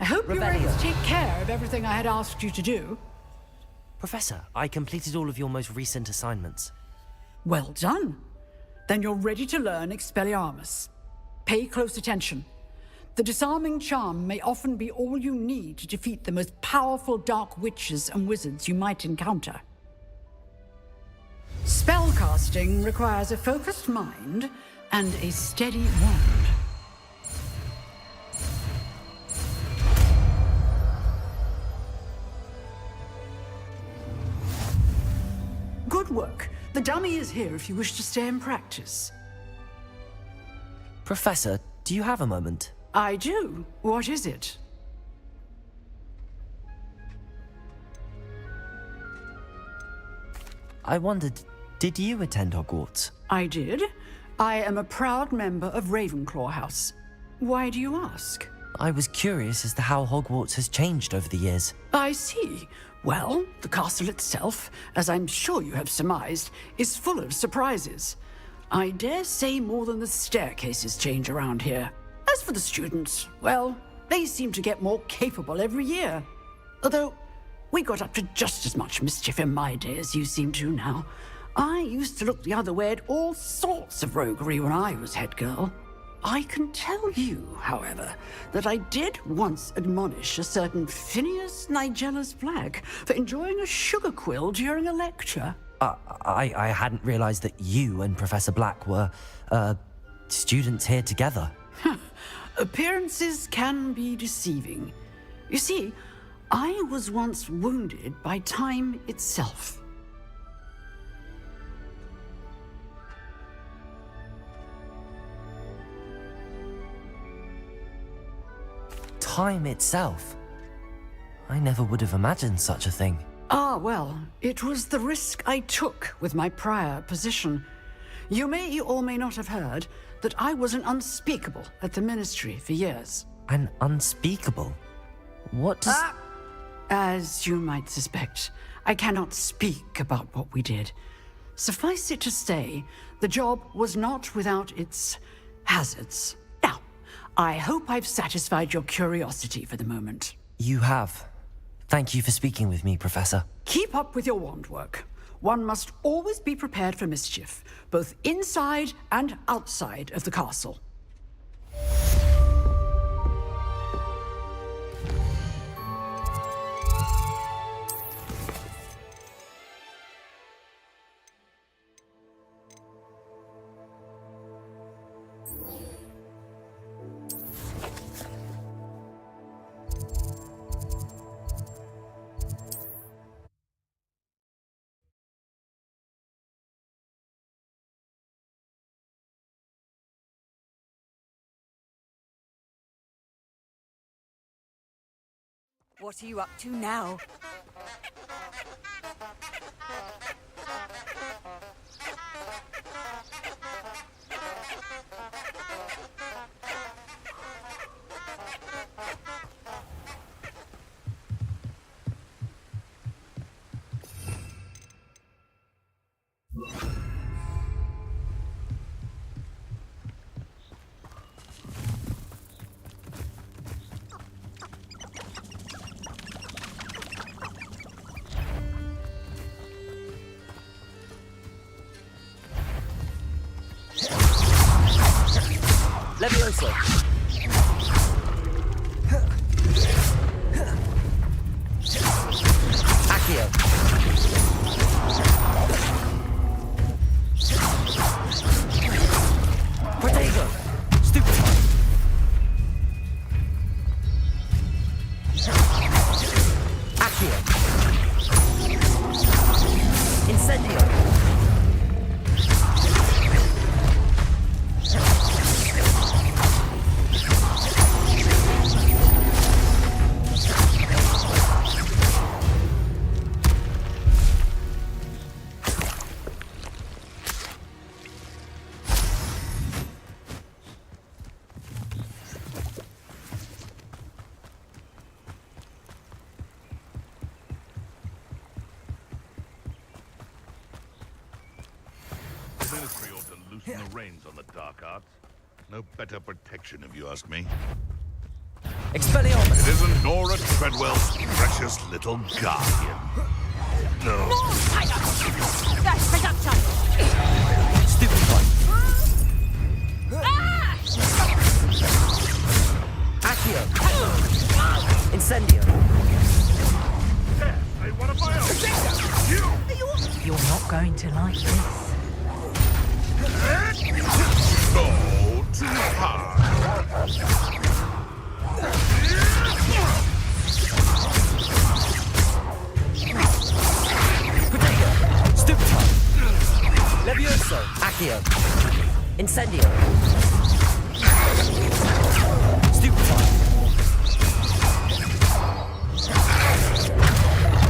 I hope you're able to take care of everything I had asked you to do. Professor, I completed all of your most recent assignments. Well done. Then you're ready to learn Expelliarmus. Pay close attention. The disarming charm may often be all you need to defeat the most powerful dark witches and wizards you might encounter. Spellcasting requires a focused mind and a steady wand. Good work. The dummy is here if you wish to stay and practice. Professor, do you have a moment? I do. What is it? I wondered, did you attend Hogwarts? I did. I am a proud member of Ravenclaw House. Why do you ask? I was curious as to how Hogwarts has changed over the years. I see. Well, the castle itself, as I'm sure you have surmised, is full of surprises. I dare say more than the staircases change around here. As for the students, well, they seem to get more capable every year. Although, we got up to just as much mischief in my day as you seem to now. I used to look the other way at all sorts of roguery when I was head girl. I can tell you, however, that I did once admonish a certain Phineas Nigella's Black for enjoying a sugar quill during a lecture. I hadn't realized that you and Professor Black were, students here together. Appearances can be deceiving. You see, I was once wounded by time itself. Time itself? I never would have imagined such a thing. Ah, well, it was the risk I took with my prior position. You may or may not have heard that I was an unspeakable at the Ministry for years. An unspeakable? What does... As you might suspect, I cannot speak about what we did. Suffice it to say, the job was not without its hazards. Now, I hope I've satisfied your curiosity for the moment. You have. Thank you for speaking with me, Professor. Keep up with your wand work. One must always be prepared for mischief, both inside and outside of the castle. What are you up to now? Levioso. Accio. Protego. Stupefy. Accio. Incendio. The Ministry ought to loosen the reins on the dark arts. No better protection, if you ask me. Expelliarmus. It isn't Nora Treadwell's precious little guardian. No. Stupefy. Accio. Incendio. Hey, what am I up? You're not going to like this. Go too hard. Protego. Stupefy. Levioso. Accio. Incendio. Stupefy.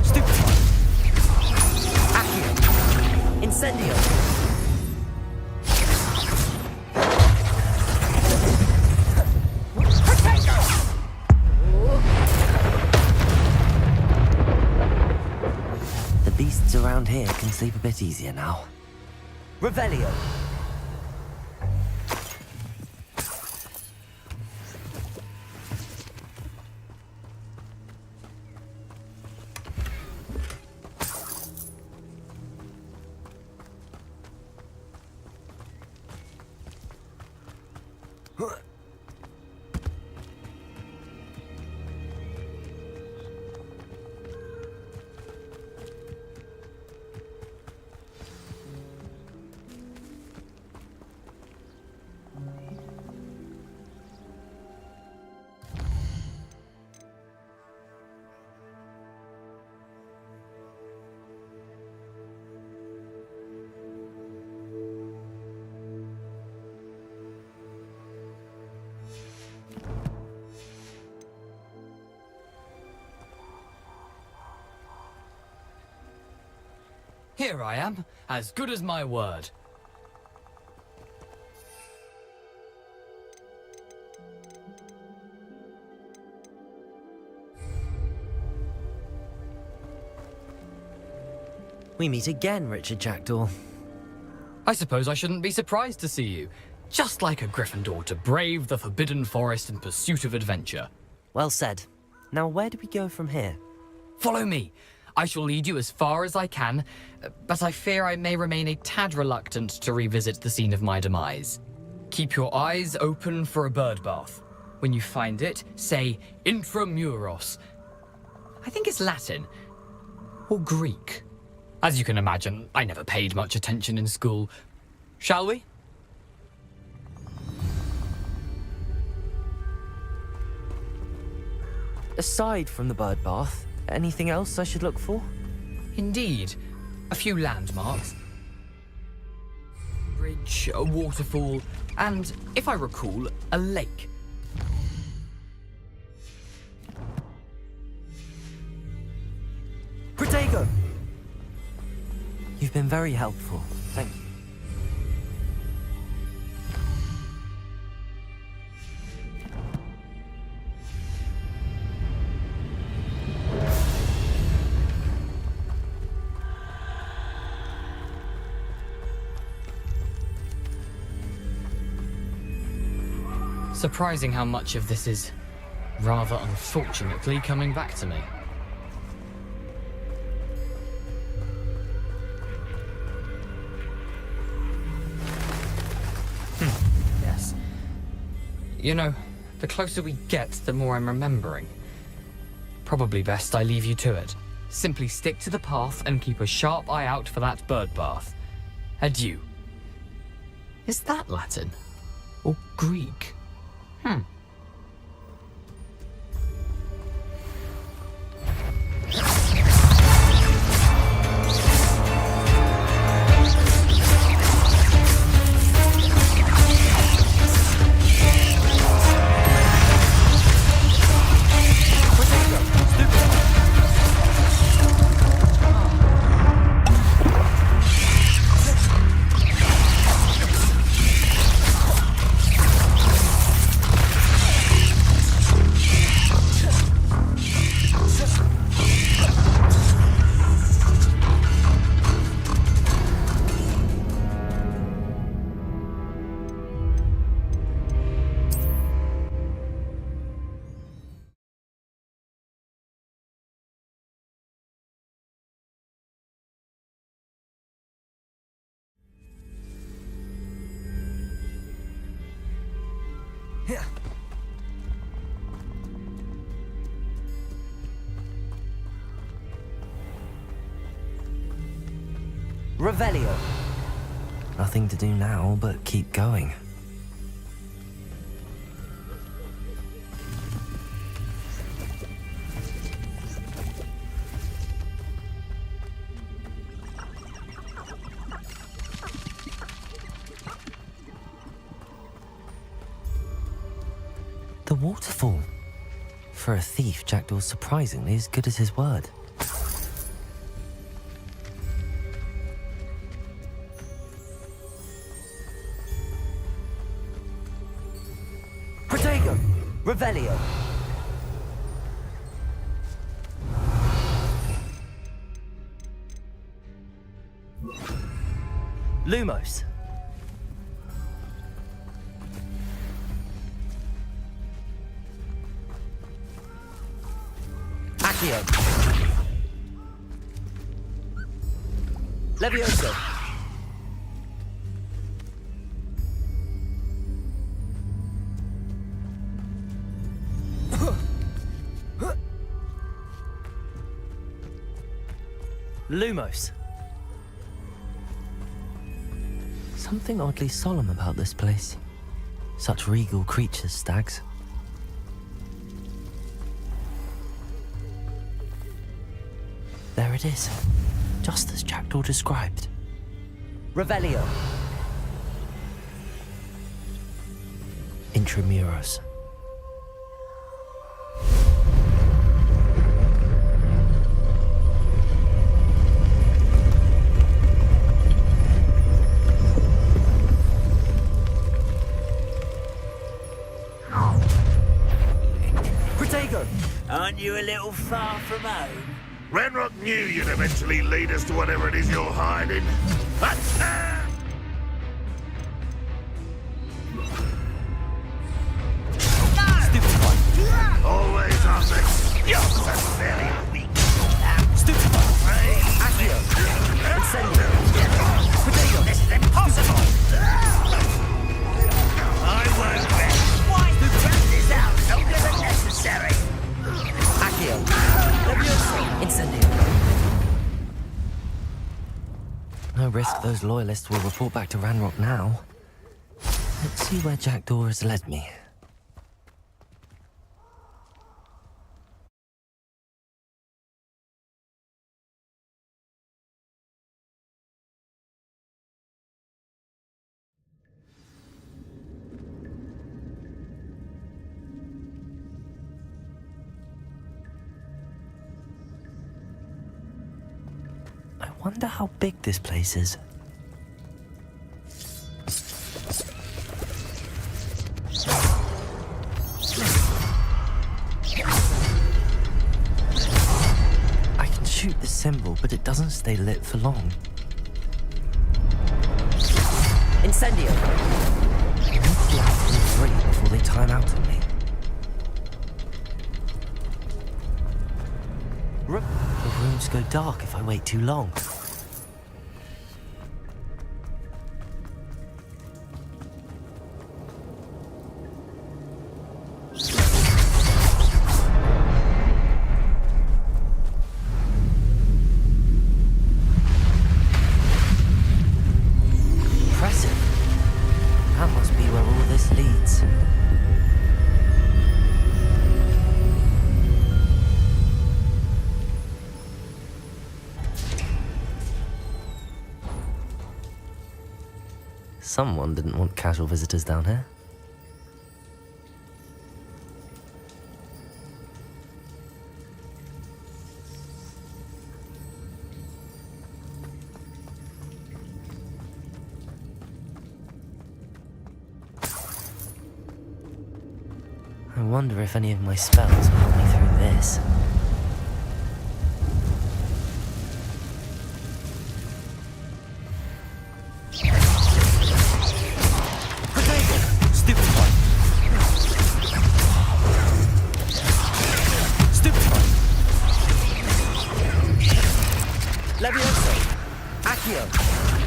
Stupefy. Accio. Incendio. The beasts around here can sleep a bit easier now. Revelio. Here I am, as good as my word. We meet again, Richard Jackdaw. I suppose I shouldn't be surprised to see you. Just like a Gryffindor to brave the Forbidden Forest in pursuit of adventure. Well said. Now where do we go from here? Follow me. I shall lead you as far as I can, but I fear I may remain a tad reluctant to revisit the scene of my demise. Keep your eyes open for a bird bath. When you find it, say intramuros. I think it's Latin. Or Greek. As you can imagine, I never paid much attention in school. Shall we? Aside from the bird bath, anything else I should look for? Indeed. A few landmarks. Bridge, a waterfall, and, if I recall, a lake. been very helpful. Thank you. Surprising how much of this is, rather unfortunately, coming back to me. Yes. You know, the closer we get, the more I'm remembering. Probably best I leave you to it. Simply stick to the path and keep a sharp eye out for that bird bath. Adieu. Is that Latin? Or Greek? Revelio. Nothing to do now but keep going. The waterfall. For a thief, Jackdaw's surprisingly as good as his word. Protego! Revelio! Lumos! Accio! Levioso! Lumos. Something oddly solemn about this place. Such regal creatures, stags. There it is, just as Jackdaw described. Revelio. Intramuros. Aren't you a little far from home? Ranrock knew you'd eventually lead us to whatever it is you're hiding. But, Stupid one. always on the... You're so very weak. Stupid one. Accio. Incendio. Protego. This is impossible! I won't rest. Why? Rest is out longer than necessary. Accio. Levioso. Incendio. No risk those loyalists will report back to Ranrock now. Let's see where Jackdaw has led me. I wonder how big this place is. I can shoot the symbol, but it doesn't stay lit for long. Incendio! I need to light all 3 before they time out on me. The rooms go dark if I wait too long. Impressive. That must be where all this leads. Someone didn't want casual visitors down here. I wonder if any of my spells will help me through this. Levioso! Accio!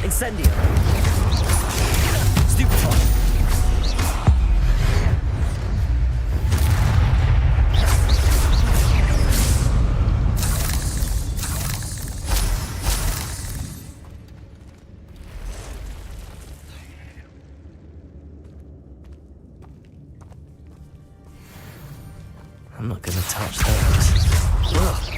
Incendio! Stupefy! I'm not gonna touch those. Ugh.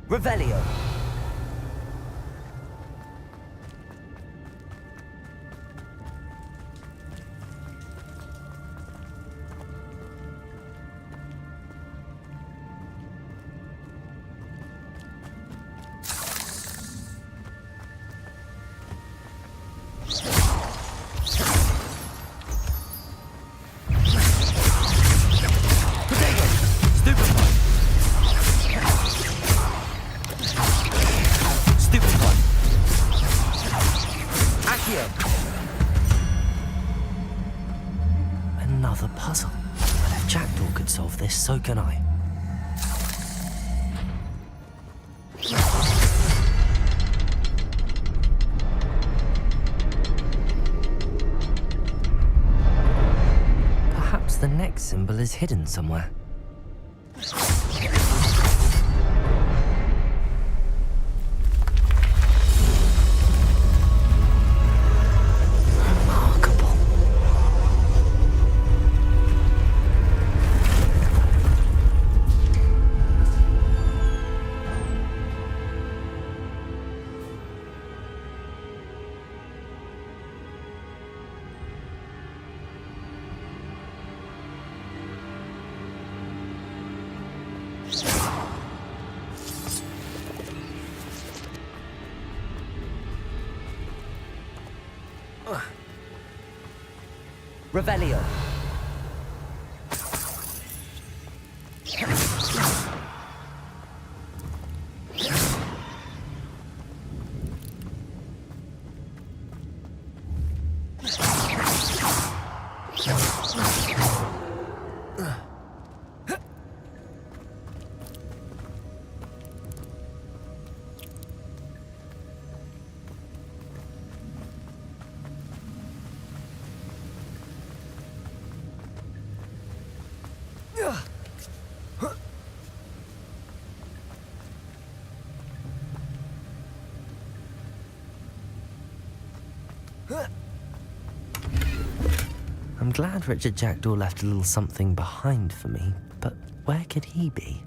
Revelio. Another puzzle. But if Jackdaw could solve this, so can I. Perhaps the next symbol is hidden somewhere. Revelio. I'm glad Richard Jackdaw left a little something behind for me, but where could he be?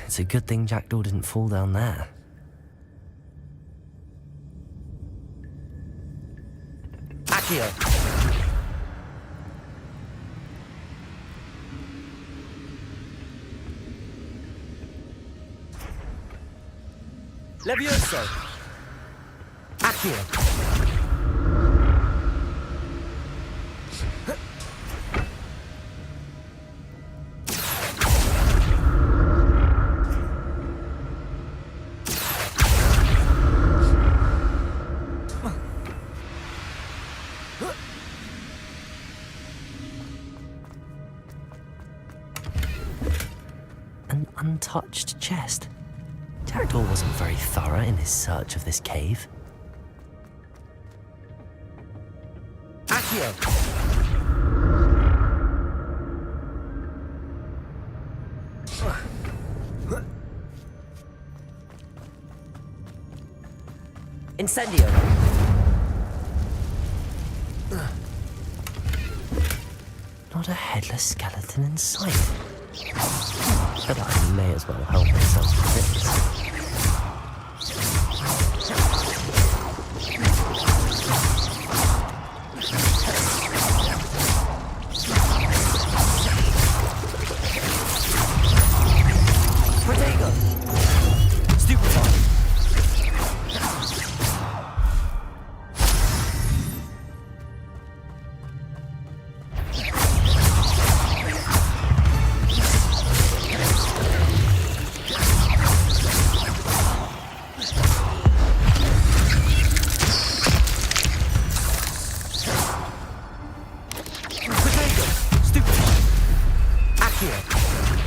It's a good thing Jackdaw didn't fall down there. Accio! Levioso! Accio! An untouched chest. Jackdaw wasn't very thorough in his search of this cave. Accio! Incendio! Not a headless skeleton in sight. But I may as well help myself with this. Protego! Stupefy!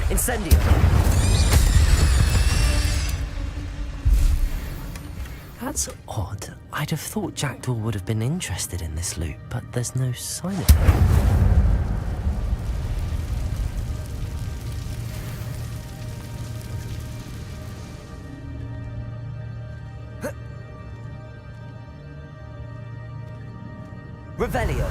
Incendio! That's odd. I'd have thought Jackdaw would have been interested in this loot, but there's no sign of him. Revelio!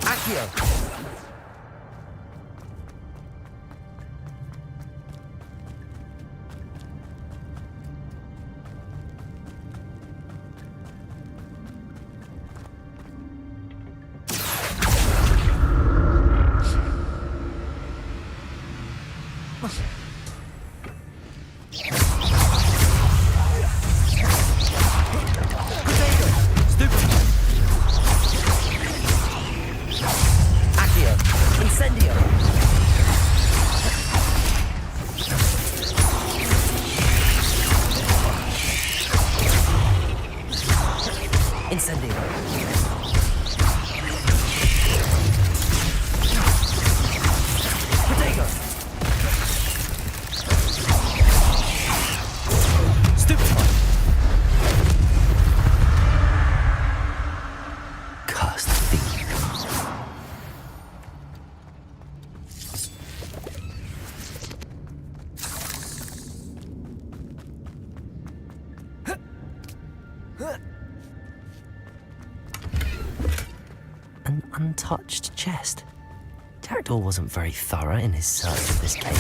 Accio! Incendio! Incendio! Protego! Stupefy! Cursed thief. An untouched chest. Jackdaw wasn't very thorough in his search of this cave.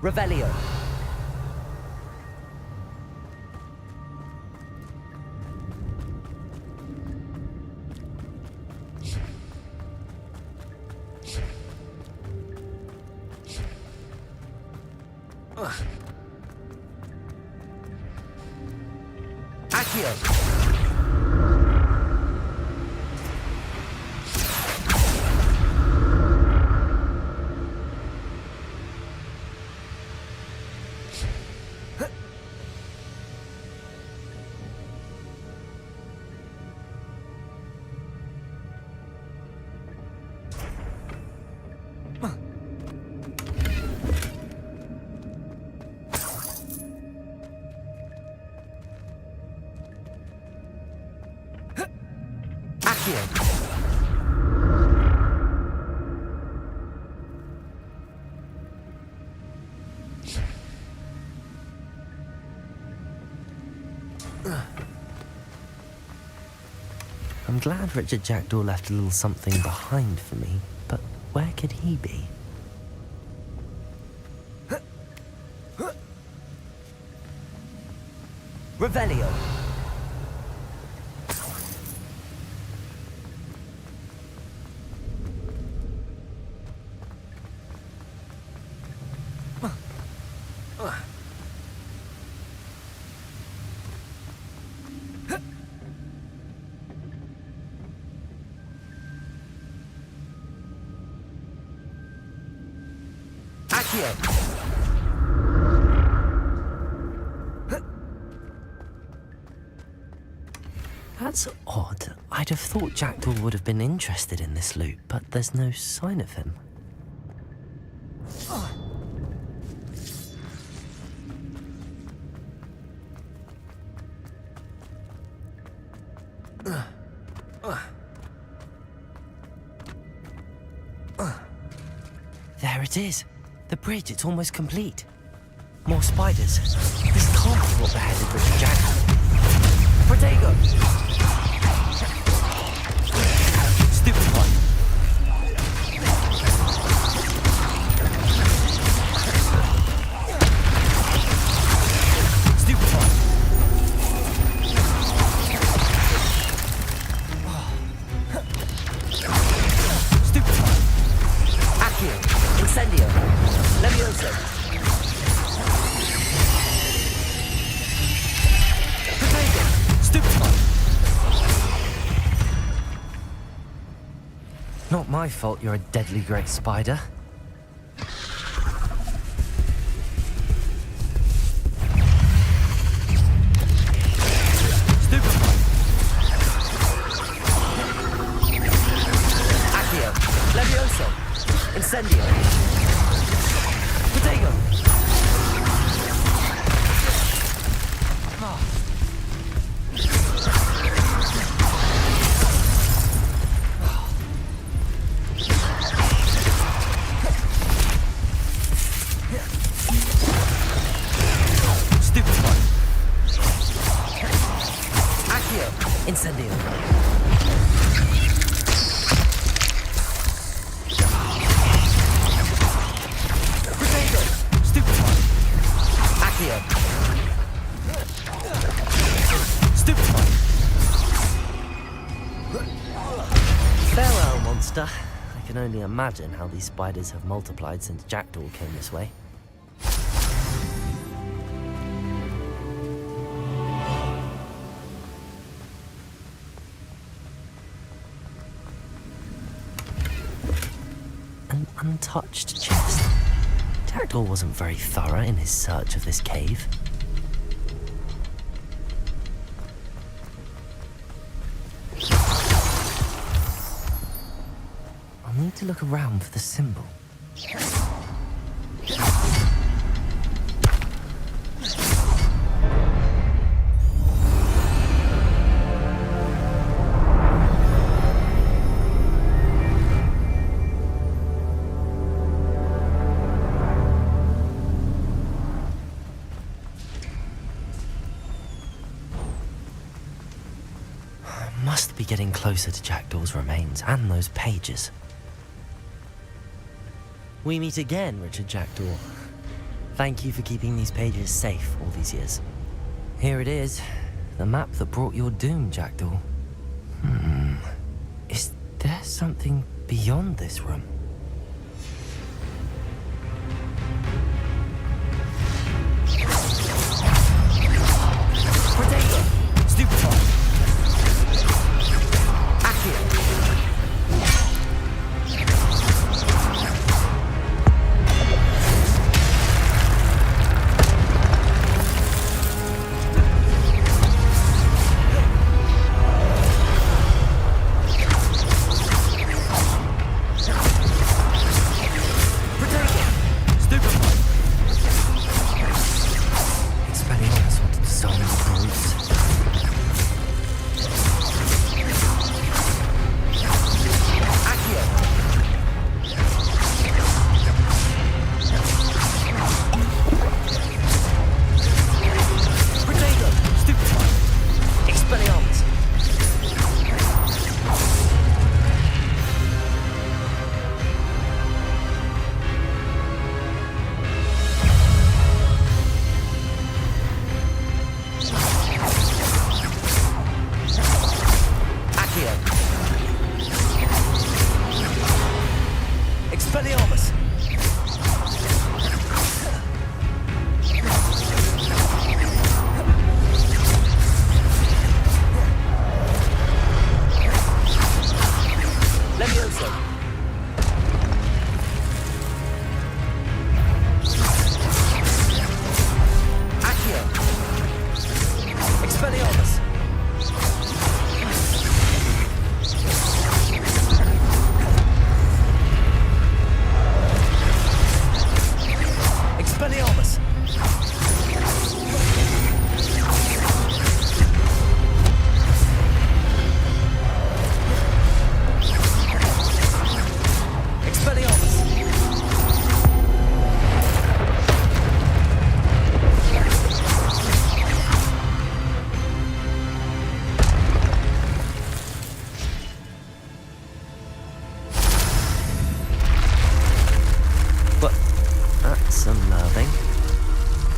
Revelio. Accio. I'm glad Richard Jackdaw left a little something behind for me, but where could he be? Revelio. That's odd. I'd have thought Jackdaw would have been interested in this loot, but there's no sign of him. There it is. The bridge, it's almost complete. More spiders. This can't be what beheaded Richard Jackdaw. Protego! Stupid one. Stupid one. Stupid one. Accio. Incendio. Levioso. Not my fault you're a deadly great spider. Stupid one. Accio. Levioso. Incendio. Protego. Incendio. Protego. Stupid one. Accio. Stupid one. monster. I can only imagine how these spiders have multiplied since Jackdaw came this way. An untouched chest. Jackdaw wasn't very thorough in his search of this cave. I'll need to look around for the symbol. Must be getting closer to Jackdaw's remains and those pages. We meet again, Richard Jackdaw. Thank you for keeping these pages safe all these years. Here it is, the map that brought your doom, Jackdaw. Is there something beyond this room? Predator! Stupefy!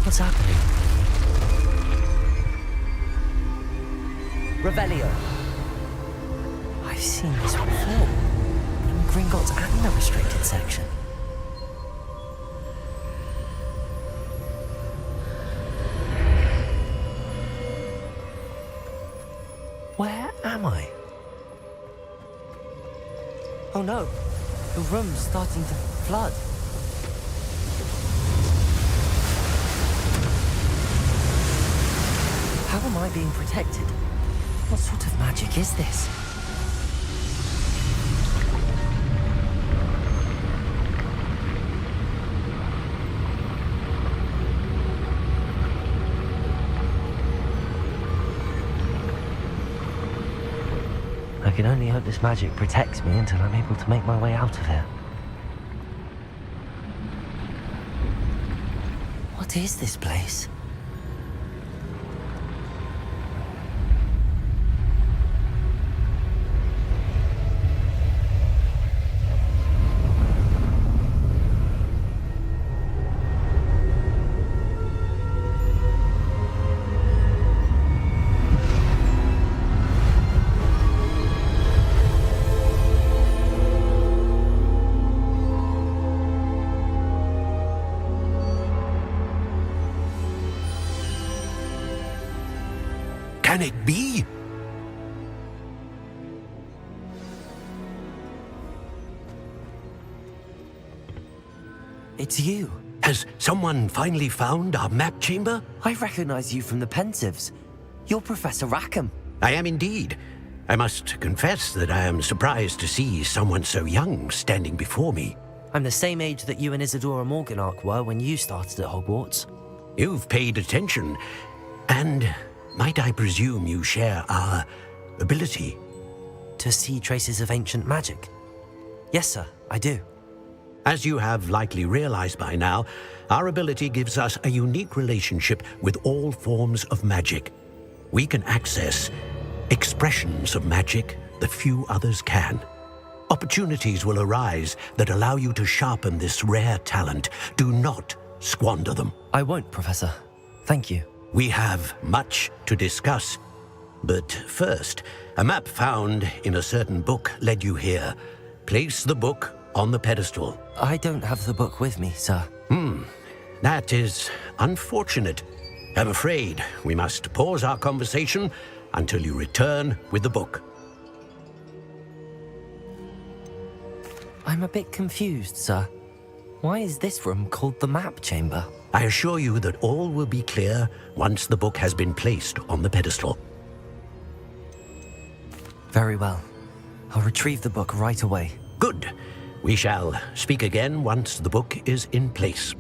What's happening? Revelio. I've seen this before. In Gringotts and the restricted section. Where am I? Oh no, the room's starting to flood. How am I being protected? What sort of magic is this? I can only hope this magic protects me until I'm able to make my way out of here. What is this place? Can it be? It's you. Has someone finally found our map chamber? I recognize you from the Pensieves. You're Professor Rackham. I am indeed. I must confess that I am surprised to see someone so young standing before me. I'm the same age that you and Isadora Morganach were when you started at Hogwarts. You've paid attention, and might I presume you share our ability? To see traces of ancient magic? Yes, sir, I do. As you have likely realized by now, our ability gives us a unique relationship with all forms of magic. We can access expressions of magic that few others can. Opportunities will arise that allow you to sharpen this rare talent. Do not squander them. I won't, Professor. Thank you. We have much to discuss. But first, a map found in a certain book led you here. Place the book on the pedestal. I don't have the book with me, sir. That is unfortunate. I'm afraid we must pause our conversation until you return with the book. I'm a bit confused, sir. Why is this room called the map chamber? I assure you that all will be clear once the book has been placed on the pedestal. Very well. I'll retrieve the book right away. Good. We shall speak again once the book is in place.